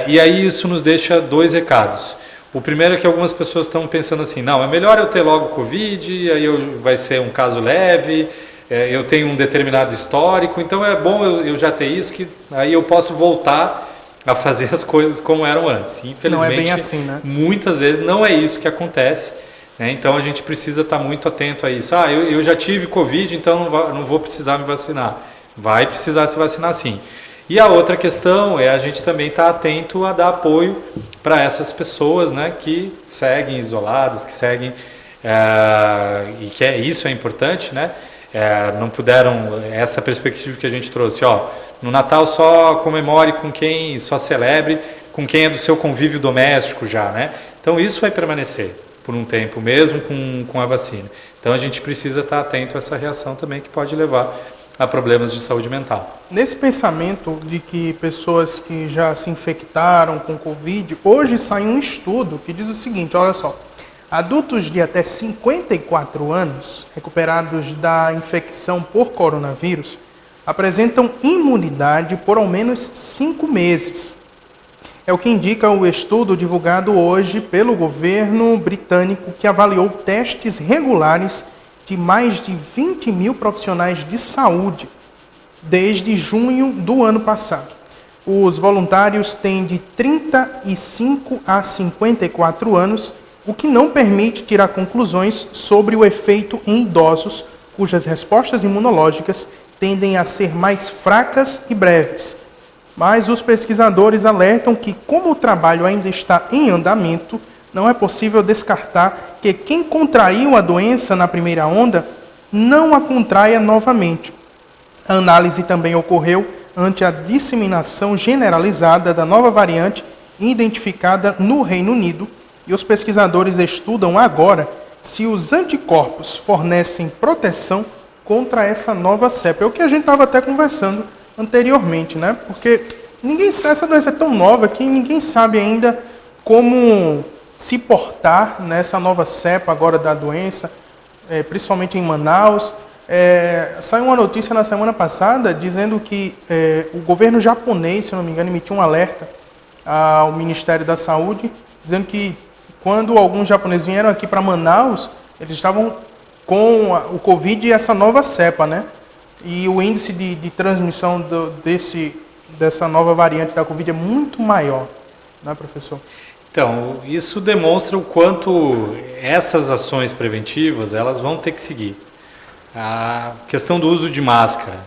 E aí isso nos deixa dois recados. O primeiro é que algumas pessoas estão pensando assim, não, é melhor eu ter logo Covid, aí vai ser um caso leve, eu tenho um determinado histórico, então é bom eu já ter isso, que aí eu posso voltar a fazer as coisas como eram antes. Infelizmente, não é bem assim, né? Muitas vezes não é isso que acontece, né? Então a gente precisa estar muito atento a isso. Eu já tive Covid, então não vou precisar me vacinar. Vai precisar se vacinar sim. E a outra questão é a gente também estar atento a dar apoio para essas pessoas, né, que seguem isoladas, que seguem, e que isso é importante, né? Não puderam, essa perspectiva que a gente trouxe, no Natal só comemore com quem, só celebre com quem é do seu convívio doméstico já, né? Então isso vai permanecer por um tempo, mesmo com a vacina. Então a gente precisa estar atento a essa reação também, que pode levar a problemas de saúde mental. Nesse pensamento de que pessoas que já se infectaram com Covid, hoje sai um estudo que diz o seguinte, olha só, adultos de até 54 anos, recuperados da infecção por coronavírus, apresentam imunidade por ao menos 5 meses. É o que indica o estudo divulgado hoje pelo governo britânico, que avaliou testes regulares de mais de 20 mil profissionais de saúde desde junho do ano passado. Os voluntários têm de 35 a 54 anos, o que não permite tirar conclusões sobre o efeito em idosos, cujas respostas imunológicas tendem a ser mais fracas e breves. Mas os pesquisadores alertam que, como o trabalho ainda está em andamento, não é possível descartar que quem contraiu a doença na primeira onda não a contraia novamente. A análise também ocorreu ante a disseminação generalizada da nova variante identificada no Reino Unido, e os pesquisadores estudam agora se os anticorpos fornecem proteção contra essa nova cepa. É o que a gente estava até conversando anteriormente, né? Porque essa doença é tão nova que ninguém sabe ainda como se portar nessa nova cepa agora da doença, principalmente em Manaus. Saiu uma notícia na semana passada dizendo que o governo japonês, se não me engano, emitiu um alerta ao Ministério da Saúde, dizendo que quando alguns japoneses vieram aqui para Manaus, eles estavam com o Covid e essa nova cepa, né? E o índice de transmissão dessa nova variante da Covid é muito maior, não é, professor? Então, isso demonstra o quanto essas ações preventivas elas vão ter que seguir. A questão do uso de máscara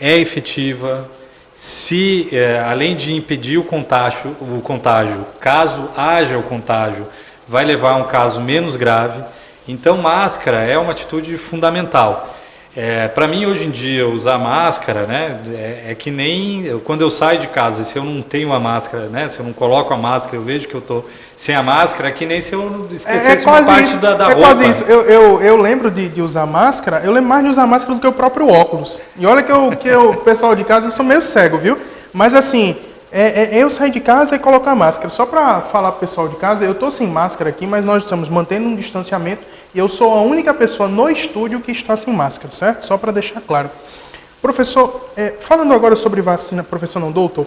é efetiva. Se, além de impedir o contágio, caso haja o contágio, vai levar a um caso menos grave. Então, máscara é uma atitude fundamental. Para mim, hoje em dia, usar máscara, né, é que nem quando eu saio de casa, se eu não tenho a máscara, né, se eu não coloco a máscara, eu vejo que eu estou sem a máscara, é que nem se eu esquecesse uma parte da roupa. É quase isso. Eu lembro de usar máscara, eu lembro mais de usar máscara do que o próprio óculos. E olha que o pessoal de casa, eu sou meio cego, viu? Mas assim, eu sair de casa e colocar a máscara. Só para falar para o pessoal de casa, eu estou sem máscara aqui, mas nós estamos mantendo um distanciamento. E eu sou a única pessoa no estúdio que está sem máscara, certo? Só para deixar claro. Professor, falando agora sobre vacina, professor doutor,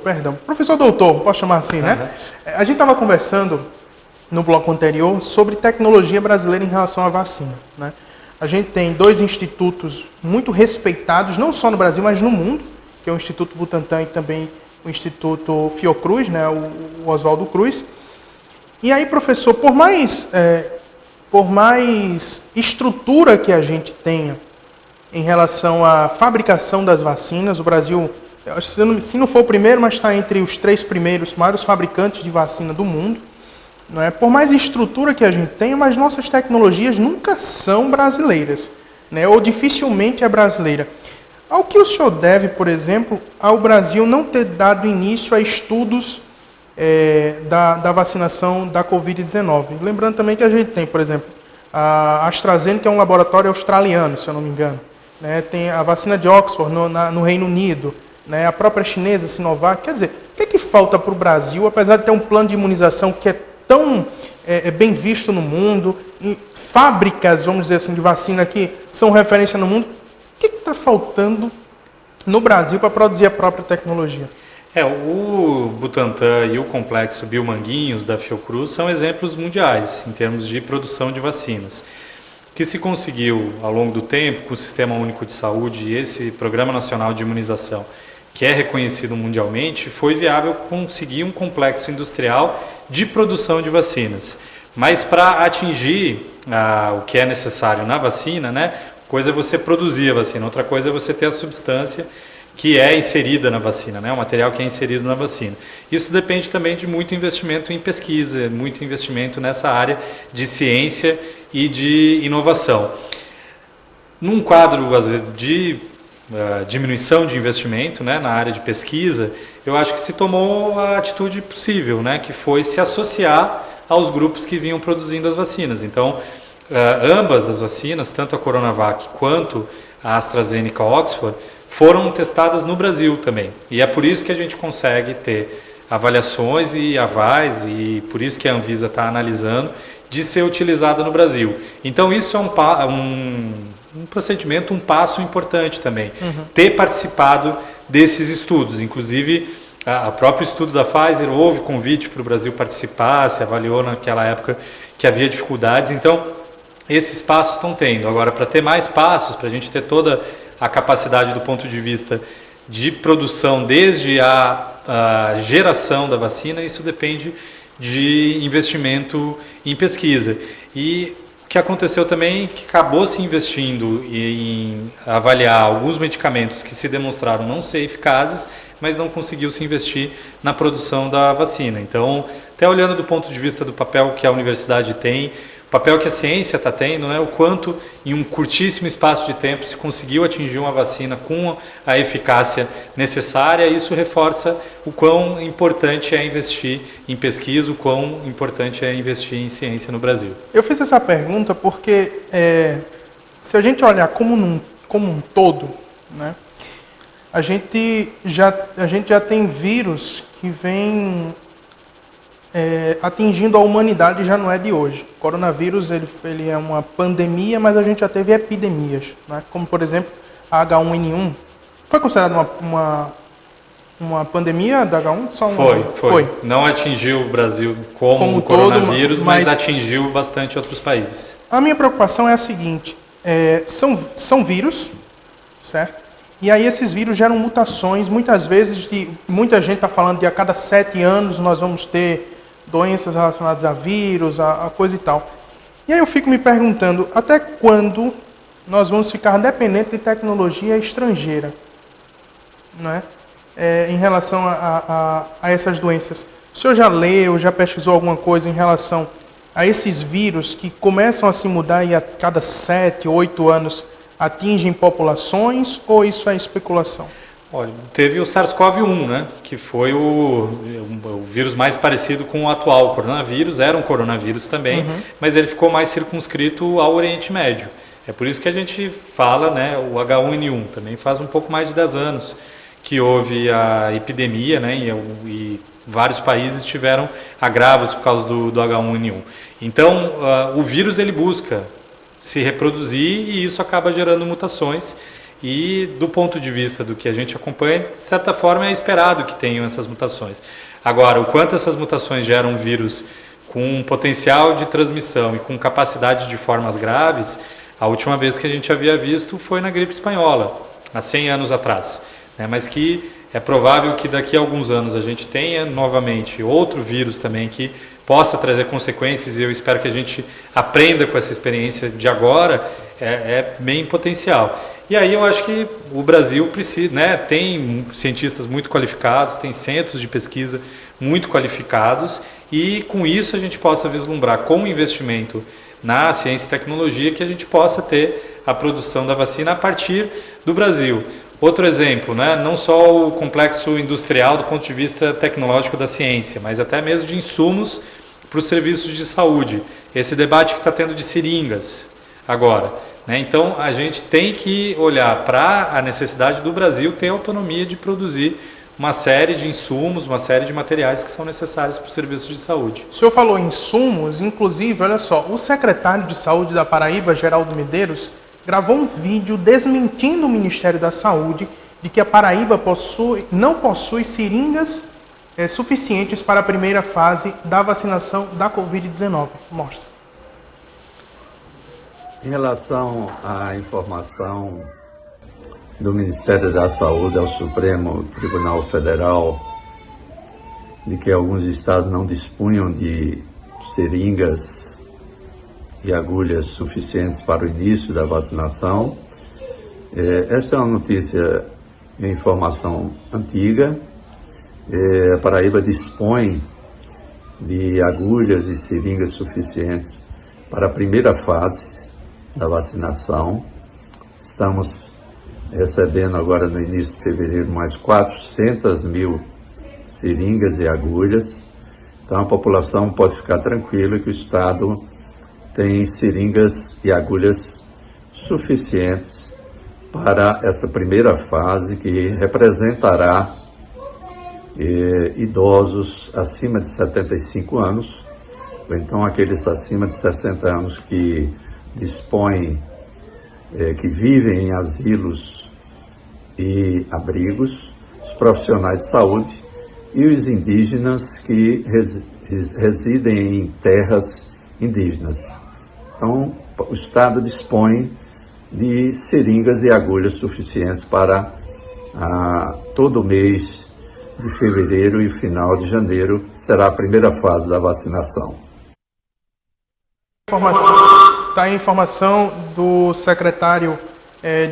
posso chamar assim, né? A gente estava conversando no bloco anterior sobre tecnologia brasileira em relação à vacina, né? A gente tem 2 institutos muito respeitados, não só no Brasil, mas no mundo, que é o Instituto Butantan e também o Instituto Fiocruz, né? O Oswaldo Cruz. E aí, professor, por mais estrutura que a gente tenha em relação à fabricação das vacinas, o Brasil, se não for o primeiro, mas está entre os 3 primeiros maiores fabricantes de vacina do mundo, não é? Por mais estrutura que a gente tenha, mas nossas tecnologias nunca são brasileiras, né? Ou dificilmente é brasileira. Ao que o senhor deve, por exemplo, ao Brasil não ter dado início a estudos da vacinação da Covid-19. Lembrando também que a gente tem, por exemplo, a AstraZeneca, que é um laboratório australiano, se eu não me engano, né? Tem a vacina de Oxford no Reino Unido, né? A própria chinesa, Sinovac. Quer dizer, o que falta para o Brasil, apesar de ter um plano de imunização que é tão bem visto no mundo, e fábricas, vamos dizer assim, de vacina que são referência no mundo, o que está faltando no Brasil para produzir a própria tecnologia? O Butantan e o Complexo Biomanguinhos da Fiocruz são exemplos mundiais em termos de produção de vacinas. O que se conseguiu ao longo do tempo com o Sistema Único de Saúde e esse Programa Nacional de Imunização, que é reconhecido mundialmente, foi viável conseguir um complexo industrial de produção de vacinas. Mas para atingir o que é necessário na vacina, né, coisa é você produzir a vacina, outra coisa é você ter a substância que é inserida na vacina, né? O material que é inserido na vacina. Isso depende também de muito investimento em pesquisa, muito investimento nessa área de ciência e de inovação. Num quadro de diminuição de investimento, né, na área de pesquisa, eu acho que se tomou a atitude possível, né, que foi se associar aos grupos que vinham produzindo as vacinas. Então, ambas as vacinas, tanto a Coronavac quanto a AstraZeneca Oxford, foram testadas no Brasil também. E é por isso que a gente consegue ter avaliações e avais, e por isso que a Anvisa está analisando, de ser utilizada no Brasil. Então isso é um procedimento, um passo importante também. Ter participado desses estudos. Inclusive, o próprio estudo da Pfizer, houve convite para o Brasil participar, se avaliou naquela época que havia dificuldades, então esses passos estão tendo. Agora, para ter mais passos, para a gente ter toda a capacidade do ponto de vista de produção, desde a geração da vacina, isso depende de investimento em pesquisa. E o que aconteceu também é que acabou se investindo em avaliar alguns medicamentos que se demonstraram não ser eficazes, mas não conseguiu se investir na produção da vacina. Então, até olhando do ponto de vista do papel que a universidade tem, o papel que a ciência está tendo, né, o quanto em um curtíssimo espaço de tempo se conseguiu atingir uma vacina com a eficácia necessária, isso reforça o quão importante é investir em pesquisa, o quão importante é investir em ciência no Brasil. Eu fiz essa pergunta porque se a gente olhar como um todo, né, a gente já tem vírus que vem atingindo a humanidade, já não é de hoje. O coronavírus ele é uma pandemia, mas a gente já teve epidemias, né? Como por exemplo a H1N1. Foi considerada uma pandemia da H1? Foi. Não atingiu o Brasil como o coronavírus, mas atingiu bastante outros países. A minha preocupação é a seguinte, são vírus, certo? E aí esses vírus geram mutações, muitas vezes, muita gente está falando de a cada 7 anos nós vamos ter doenças relacionadas a vírus, a coisa e tal. E aí eu fico me perguntando, até quando nós vamos ficar dependentes de tecnologia estrangeira, né? Em relação a essas doenças? O senhor já leu, já pesquisou alguma coisa em relação a esses vírus que começam a se mudar e a cada 7, 8 anos atingem populações, ou isso é especulação? Olha, teve o SARS-CoV-1, né, que foi o vírus mais parecido com o atual coronavírus, era um coronavírus também, mas ele ficou mais circunscrito ao Oriente Médio. É por isso que a gente fala, né, o H1N1, também faz um pouco mais de 10 anos que houve a epidemia, né, e vários países tiveram agravos por causa do H1N1. Então, o vírus ele busca se reproduzir e isso acaba gerando mutações. E do ponto de vista do que a gente acompanha, de certa forma é esperado que tenham essas mutações. Agora, o quanto essas mutações geram vírus com potencial de transmissão e com capacidade de formas graves, a última vez que a gente havia visto foi na gripe espanhola, há 100 anos atrás. Né? Mas que é provável que daqui a alguns anos a gente tenha novamente outro vírus também que possa trazer consequências, e eu espero que a gente aprenda com essa experiência de agora, é bem potencial. E aí eu acho que o Brasil precisa, né, tem cientistas muito qualificados, tem centros de pesquisa muito qualificados, e com isso a gente possa vislumbrar com o investimento na ciência e tecnologia que a gente possa ter a produção da vacina a partir do Brasil. Outro exemplo, né, não só o complexo industrial do ponto de vista tecnológico da ciência, mas até mesmo de insumos para os serviços de saúde. Esse debate que está tendo de seringas agora. Né? Então, a gente tem que olhar para a necessidade do Brasil ter autonomia de produzir uma série de insumos, uma série de materiais que são necessários para os serviços de saúde. O senhor falou insumos, inclusive, olha só, o secretário de Saúde da Paraíba, Geraldo Medeiros, gravou um vídeo desmentindo o Ministério da Saúde de que a Paraíba não possui seringas suficientes para a primeira fase da vacinação da Covid-19. Mostra. Em relação à informação do Ministério da Saúde ao Supremo Tribunal Federal de que alguns estados não dispunham de seringas e agulhas suficientes para o início da vacinação, essa é uma notícia e informação antiga. A Paraíba dispõe de agulhas e seringas suficientes para a primeira fase da vacinação. Estamos recebendo agora no início de fevereiro mais 400 mil seringas e agulhas. Então a população pode ficar tranquila que o Estado tem seringas e agulhas suficientes para essa primeira fase, que representará idosos acima de 75 anos, ou então aqueles acima de 60 anos que dispõem, que vivem em asilos e abrigos, os profissionais de saúde e os indígenas que residem em terras indígenas. Então, o Estado dispõe de seringas e agulhas suficientes para todo mês de fevereiro e final de janeiro será a primeira fase da vacinação. Está a informação do secretário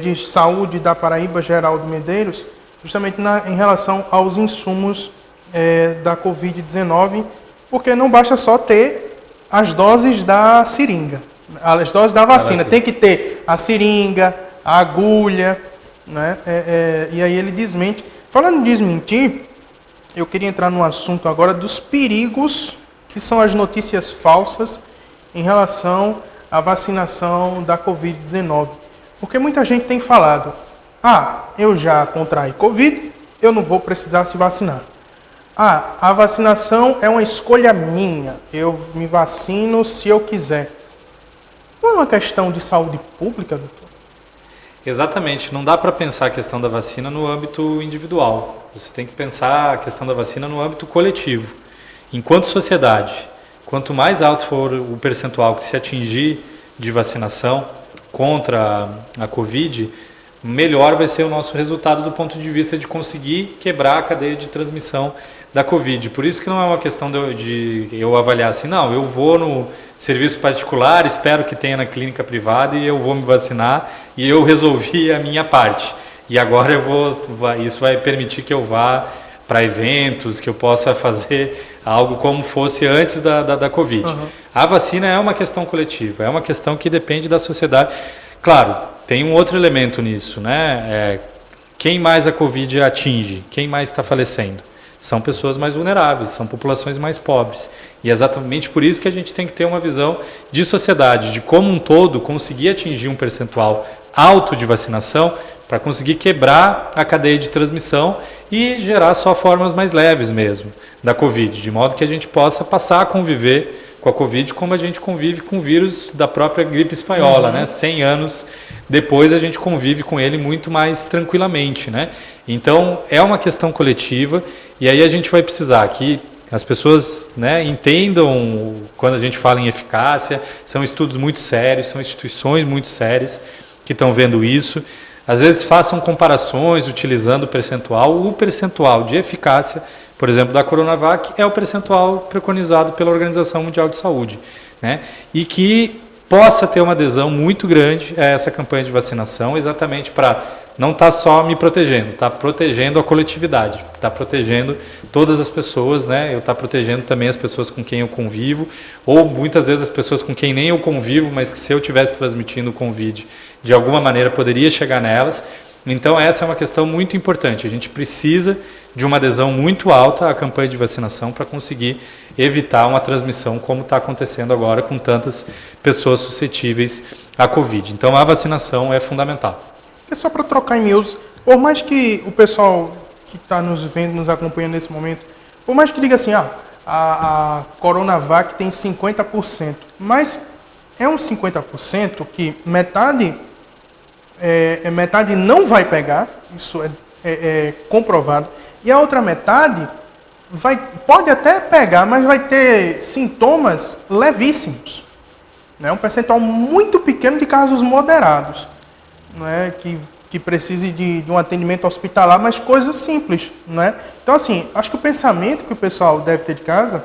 de Saúde da Paraíba, Geraldo Medeiros, justamente em relação aos insumos da Covid-19, porque não basta só ter as doses da seringa, as doses da vacina, tem que ter a seringa, a agulha, né? E aí ele desmente. Falando em desmentir, eu queria entrar no assunto agora dos perigos que são as notícias falsas em relação à vacinação da Covid-19. Porque muita gente tem falado, eu já contraí Covid, eu não vou precisar se vacinar. A vacinação é uma escolha minha, eu me vacino se eu quiser. Não é uma questão de saúde pública, doutor? Exatamente, não dá para pensar a questão da vacina no âmbito individual. Você tem que pensar a questão da vacina no âmbito coletivo. Enquanto sociedade, quanto mais alto for o percentual que se atingir de vacinação contra a Covid, melhor vai ser o nosso resultado do ponto de vista de conseguir quebrar a cadeia de transmissão da Covid. Por isso que não é uma questão de eu avaliar assim, não, eu vou no serviço particular, espero que tenha na clínica privada e eu vou me vacinar e eu resolvi a minha parte. E agora isso vai permitir que eu vá para eventos, que eu possa fazer algo como fosse antes da Covid. Uhum. A vacina é uma questão coletiva, é uma questão que depende da sociedade. Claro, tem um outro elemento nisso, né? Quem mais a Covid atinge? Quem mais está falecendo? São pessoas mais vulneráveis, são populações mais pobres. E é exatamente por isso que a gente tem que ter uma visão de sociedade, de como um todo conseguir atingir um percentual alto de vacinação para conseguir quebrar a cadeia de transmissão e gerar só formas mais leves mesmo da Covid, de modo que a gente possa passar a conviver com a Covid como a gente convive com o vírus da própria gripe espanhola, né? 100 anos depois a gente convive com ele muito mais tranquilamente, né? Então é uma questão coletiva e aí a gente vai precisar que as pessoas, né, entendam quando a gente fala em eficácia, são estudos muito sérios, são instituições muito sérias que estão vendo isso. Às vezes façam comparações utilizando o percentual de eficácia, por exemplo, da Coronavac, é o percentual preconizado pela Organização Mundial de Saúde, né? E que possa ter uma adesão muito grande a essa campanha de vacinação, exatamente para não estar só me protegendo, está protegendo a coletividade, está protegendo todas as pessoas, né? Eu estou protegendo também as pessoas com quem eu convivo, ou muitas vezes as pessoas com quem nem eu convivo, mas que se eu estivesse transmitindo o Covid, de alguma maneira poderia chegar nelas. Então essa é uma questão muito importante, a gente precisa de uma adesão muito alta à campanha de vacinação para conseguir evitar uma transmissão como está acontecendo agora com tantas pessoas suscetíveis à Covid. Então a vacinação é fundamental. É só para trocar em miúdos, por mais que o pessoal que está nos vendo, nos acompanhando nesse momento, por mais que diga assim, a Coronavac tem 50%, mas é um 50% que metade não vai pegar, isso é comprovado, e a outra metade pode até pegar, mas vai ter sintomas levíssimos. Né? Um percentual muito pequeno de casos moderados, né? que precise de um atendimento hospitalar, mas coisas simples. Né? Então, assim, acho que o pensamento que o pessoal deve ter de casa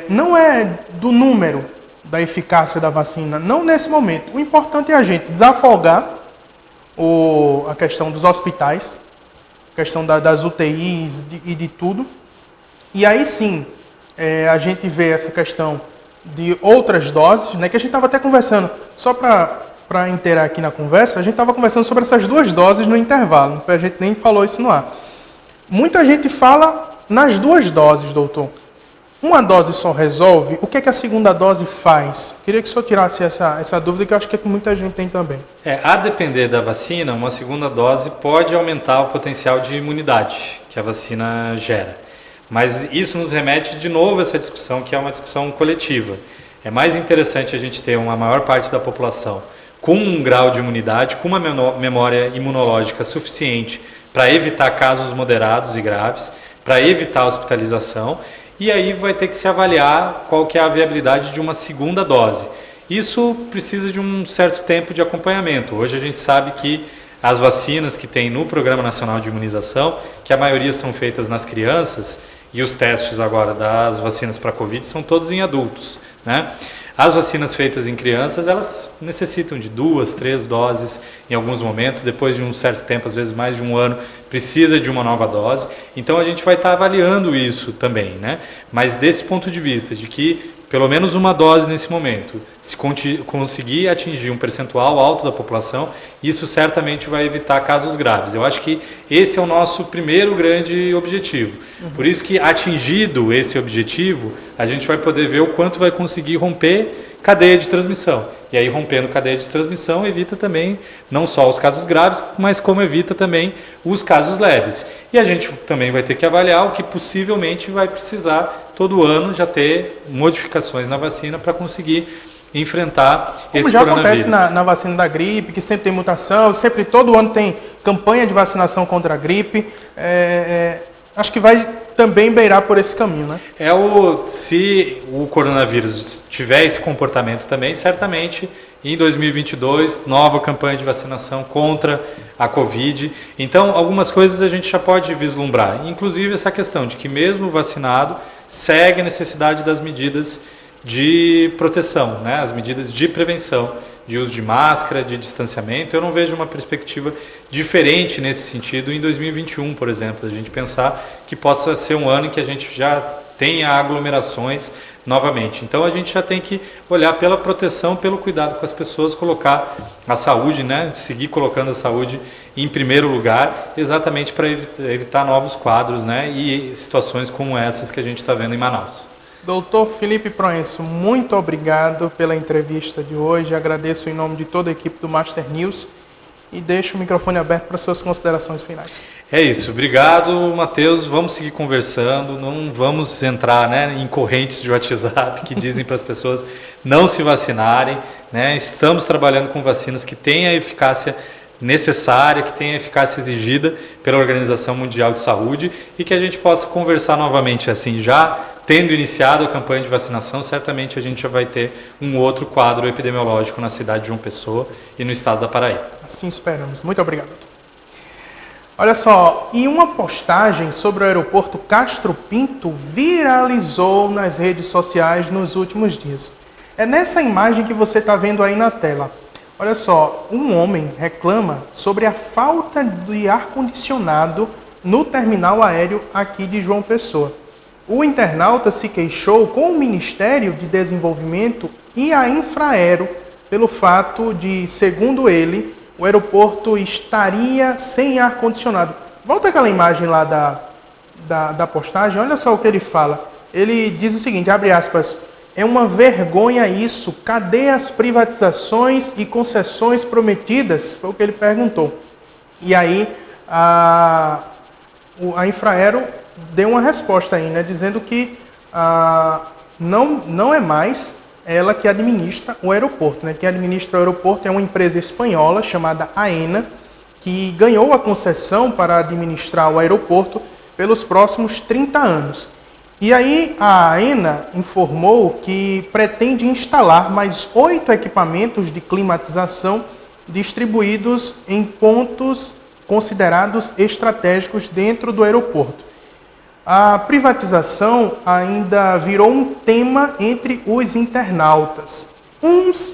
não é do número da eficácia da vacina, não nesse momento. O importante é a gente desafogar a questão dos hospitais, a questão das UTIs e de tudo. E aí sim, a gente vê essa questão de outras doses, né, que a gente estava até conversando, só para inteirar aqui na conversa, a gente estava conversando sobre essas 2 doses no intervalo, a gente nem falou isso no ar. Muita gente fala nas 2 doses, doutor. Uma dose só resolve? O que é que a segunda dose faz? Queria que o senhor tirasse essa dúvida, que eu acho que muita gente tem também. A depender da vacina, uma segunda dose pode aumentar o potencial de imunidade que a vacina gera. Mas isso nos remete de novo a essa discussão, que é uma discussão coletiva. É mais interessante a gente ter uma maior parte da população com um grau de imunidade, com uma memória imunológica suficiente para evitar casos moderados e graves, para evitar a hospitalização, e aí vai ter que se avaliar qual que é a viabilidade de uma segunda dose. Isso precisa de um certo tempo de acompanhamento. Hoje a gente sabe que as vacinas que tem no Programa Nacional de Imunização, que a maioria são feitas nas crianças, e os testes agora das vacinas para Covid são todos em adultos, né? As vacinas feitas em crianças, elas necessitam de 2, 3 doses em alguns momentos, depois de um certo tempo, às vezes mais de um ano, precisa de uma nova dose. Então a gente vai estar avaliando isso também, né? Mas desse ponto de vista, de que pelo menos uma dose nesse momento, se conseguir atingir um percentual alto da população, isso certamente vai evitar casos graves. Eu acho que esse é o nosso primeiro grande objetivo. Por isso que, atingido esse objetivo, a gente vai poder ver o quanto vai conseguir romper cadeia de transmissão. E aí, rompendo cadeia de transmissão, evita também não só os casos graves, mas como evita também os casos leves. E a gente também vai ter que avaliar o que possivelmente vai precisar todo ano já ter modificações na vacina para conseguir enfrentar esse coronavírus. Como já acontece na vacina da gripe, que sempre tem mutação, sempre todo ano tem campanha de vacinação contra a gripe. Acho que vai também beirar por esse caminho, né? Se o coronavírus tiver esse comportamento também, certamente em 2022, nova campanha de vacinação contra a Covid. Então, algumas coisas a gente já pode vislumbrar, inclusive essa questão de que mesmo vacinado, segue a necessidade das medidas de proteção, né? As medidas de prevenção, de uso de máscara, de distanciamento. Eu não vejo uma perspectiva diferente nesse sentido em 2021, por exemplo. A gente pensar que possa ser um ano em que a gente já tenha aglomerações novamente. Então a gente já tem que olhar pela proteção, pelo cuidado com as pessoas, colocar a saúde, né? Seguir colocando a saúde em primeiro lugar, exatamente para evitar novos quadros, né? E situações como essas que a gente está vendo em Manaus. Doutor Felipe Proenço, muito obrigado pela entrevista de hoje. Agradeço em nome de toda a equipe do Master News e deixo o microfone aberto para suas considerações finais. É isso. Obrigado, Matheus. Vamos seguir conversando. Não vamos entrar, né, em correntes de WhatsApp que dizem para as pessoas não se vacinarem, né? Estamos trabalhando com vacinas que têm a eficácia necessária, que tenha a eficácia exigida pela Organização Mundial de Saúde e que a gente possa conversar novamente assim, já tendo iniciado a campanha de vacinação, certamente a gente já vai ter um outro quadro epidemiológico na cidade de João Pessoa e no estado da Paraíba. Assim esperamos. Muito obrigado. Olha só, e uma postagem sobre o aeroporto Castro Pinto viralizou nas redes sociais nos últimos dias. É nessa imagem que você está vendo aí na tela. Olha só, um homem reclama sobre a falta de ar-condicionado no terminal aéreo aqui de João Pessoa. O internauta se queixou com o Ministério de Desenvolvimento e a Infraero pelo fato de, segundo ele, o aeroporto estaria sem ar-condicionado. Volta aquela imagem lá da postagem, olha só o que ele fala. Ele diz o seguinte, abre aspas, é uma vergonha isso, cadê as privatizações e concessões prometidas? Foi o que ele perguntou. E aí a Infraero deu uma resposta aí, né, dizendo que não é mais ela que administra o aeroporto, né? Quem administra o aeroporto é uma empresa espanhola chamada Aena, que ganhou a concessão para administrar o aeroporto pelos próximos 30 anos. E aí a Aena informou que pretende instalar mais 8 equipamentos de climatização distribuídos em pontos considerados estratégicos dentro do aeroporto. A privatização ainda virou um tema entre os internautas. Uns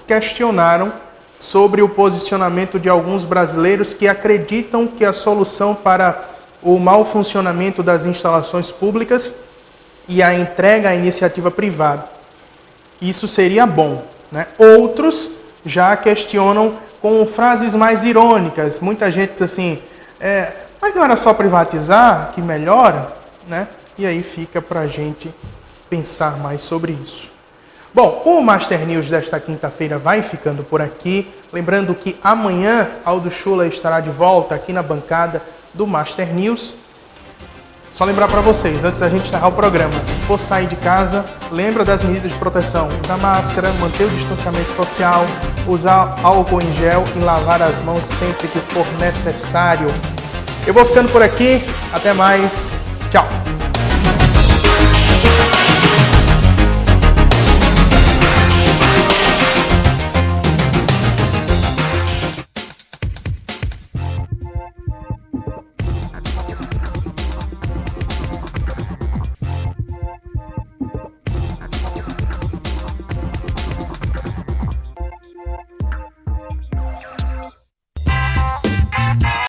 questionaram sobre o posicionamento de alguns brasileiros que acreditam que a solução para o mau funcionamento das instalações públicas e a entrega à iniciativa privada. Isso seria bom, né? Outros já questionam com frases mais irônicas. Muita gente diz assim, mas não era só privatizar que melhora, né? E aí fica para a gente pensar mais sobre isso. Bom, o Master News desta quinta-feira vai ficando por aqui. Lembrando que amanhã Aldo Schula estará de volta aqui na bancada do Master News. Só lembrar para vocês, antes da gente encerrar o programa, se for sair de casa, lembra das medidas de proteção. Usar máscara, manter o distanciamento social, usar álcool em gel e lavar as mãos sempre que for necessário. Eu vou ficando por aqui. Até mais. Tchau!